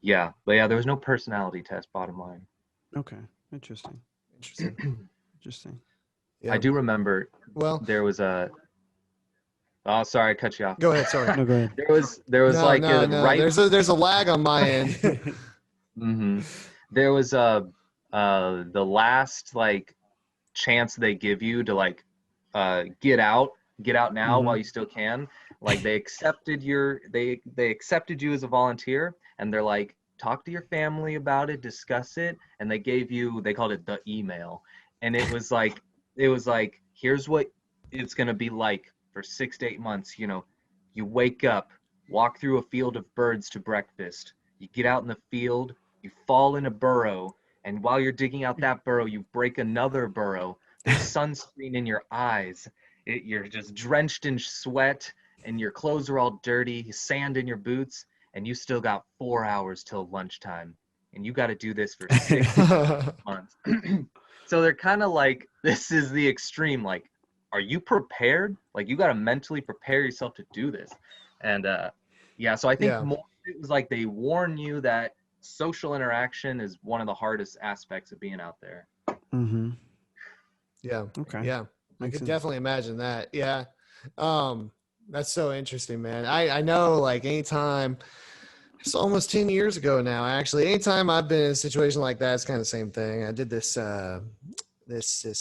Speaker 3: Yeah, but yeah, there was no personality test, bottom line.
Speaker 2: Okay. Interesting.
Speaker 1: Interesting.
Speaker 2: Interesting.
Speaker 3: I
Speaker 1: Yeah.
Speaker 3: do remember
Speaker 1: Well,
Speaker 3: there was a, oh, sorry, I cut you off.
Speaker 1: go ahead. Sorry.
Speaker 2: No, go ahead.
Speaker 3: There was
Speaker 1: No,
Speaker 3: like
Speaker 1: no,
Speaker 3: a
Speaker 1: no.
Speaker 3: right.
Speaker 1: There's a lag on my end.
Speaker 3: Hmm. There was a the last like chance they give you to like get out now
Speaker 2: Mm-hmm.
Speaker 3: while you still can. Like they accepted you as a volunteer, and they're like, talk to your family about it, discuss it, and they gave you, they called it the email, and it was like here's what it's gonna be like for 6 to 8 months. You know, you wake up, walk through a field of birds to breakfast, you get out in the field, you fall in a burrow, and while you're digging out that burrow, you break another burrow. There's sunscreen in your eyes. You're just drenched in sweat, and your clothes are all dirty, sand in your boots, and you still got 4 hours till lunchtime. And you got to do this for 6 months. So they're kind of like, this is the extreme. Like, are you prepared? Like, you got to mentally prepare yourself to do this. And yeah, so I think
Speaker 1: Yeah.
Speaker 3: more it was like they warn you that social interaction is one of the hardest aspects of being out there.
Speaker 2: Mm-hmm.
Speaker 1: Yeah.
Speaker 2: Okay.
Speaker 1: Yeah. I
Speaker 2: Makes
Speaker 1: could
Speaker 2: sense.
Speaker 1: definitely imagine that. Yeah. Um, that's so interesting, man. I know like anytime it's almost 10 years ago now, actually, anytime I've been in a situation like that, it's kind of the same thing. I did this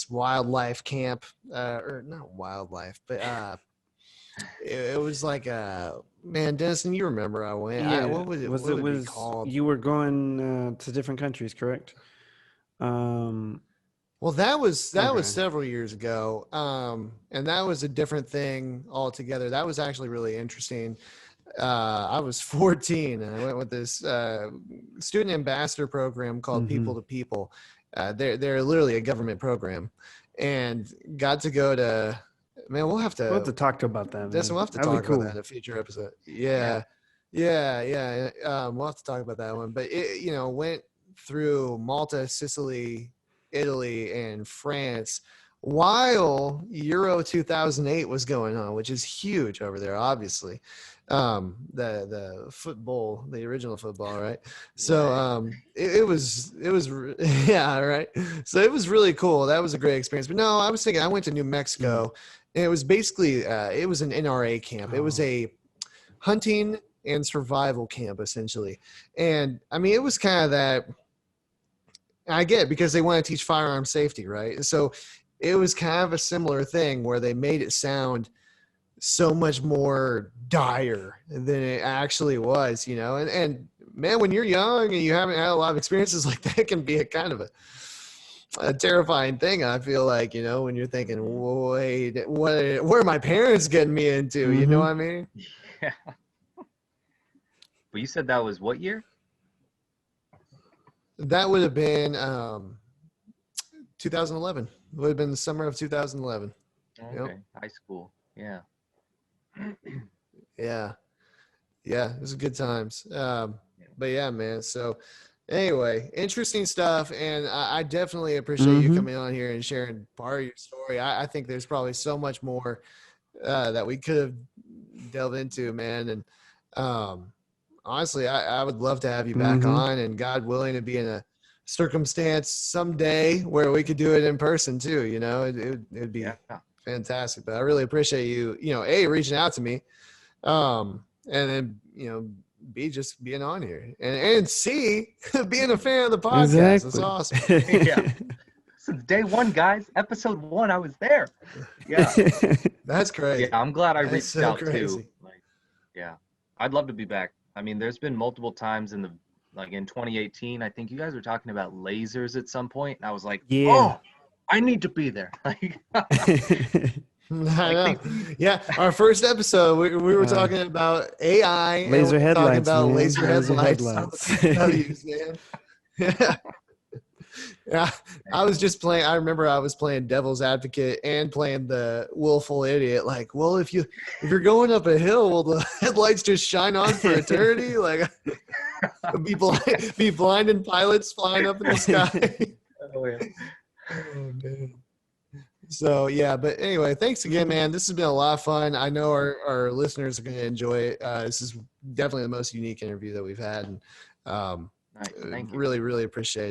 Speaker 1: wildlife camp, or not wildlife, but it was like man, Denison, you remember I went.
Speaker 2: Yeah.
Speaker 1: What was it?
Speaker 2: Was
Speaker 1: What
Speaker 2: it
Speaker 1: would it be
Speaker 2: was
Speaker 1: called?
Speaker 2: you were going to different countries, correct? Um,
Speaker 1: Well, that was
Speaker 2: Okay.
Speaker 1: several years ago, and that was a different thing altogether. That was actually really interesting. I was 14, and I went with this student ambassador program called People to People. They're literally a government program, and got to go to. Man, we'll have
Speaker 2: We'll have to
Speaker 1: to.
Speaker 2: talk about that.
Speaker 1: We'll have to
Speaker 2: That'd be
Speaker 1: talk
Speaker 2: cool.
Speaker 1: about that in a future episode. Yeah. We'll have to talk about that one. But it, went through Malta, Sicily, Italy, and France while Euro 2008 was going on, which is huge over there, obviously. The football, the original football, right? So it was yeah, right. So it was really cool. That was a great experience. But no, I was thinking I went to New Mexico, and it was basically it was an NRA camp. It was a hunting and survival camp, essentially. And I mean, it was kind of that. I get it, because they want to teach firearm safety, right? So it was kind of a similar thing where they made it sound so much more dire than it actually was, and man, when you're young and you haven't had a lot of experiences like that, it can be a kind of a terrifying thing. I feel like, when you're thinking, wait, what are my parents getting me into? You know what I mean?
Speaker 3: Yeah. But you said that was what year?
Speaker 1: That would have been 2011. It would have been the summer of 2011.
Speaker 3: Okay,
Speaker 1: Yep.
Speaker 3: high school. Yeah.
Speaker 1: Yeah, it was good times. But yeah, man. So anyway, interesting stuff, and I definitely appreciate you coming on here and sharing part of your story. I think there's probably so much more that we could have delved into, man. And honestly, I would love to have you back on, and God willing, to be in a circumstance someday where we could do it in person too. It'd be fantastic. But I really appreciate you, A, reaching out to me, and then, B, just being on here, and C, being a fan of the podcast. It's awesome.
Speaker 3: Yeah. Since day one, guys. Episode 1, I was there. Yeah.
Speaker 1: That's crazy.
Speaker 3: Yeah, I'm glad I reached out
Speaker 1: crazy.
Speaker 3: too. Yeah. I'd love to be back. I mean, there's been multiple times in 2018, I think you guys were talking about lasers at some point, and I was like, oh, I need to be there.
Speaker 1: Yeah, our first episode, we were talking about AI,
Speaker 2: laser headlights,
Speaker 1: talking about
Speaker 2: man.
Speaker 1: laser headlights. Yeah. Yeah, I was just playing. I remember I was playing devil's advocate and playing the willful idiot. Like, well, if you're going up a hill, will the headlights just shine on for eternity? Like, be blinding pilots flying up in the sky.
Speaker 3: Oh, yeah.
Speaker 1: Oh, man. So yeah, but anyway, thanks again, man. This has been a lot of fun. I know our listeners are going to enjoy it. This is definitely the most unique interview that we've had, and
Speaker 3: Nice. Thank you.
Speaker 1: really, really appreciate it.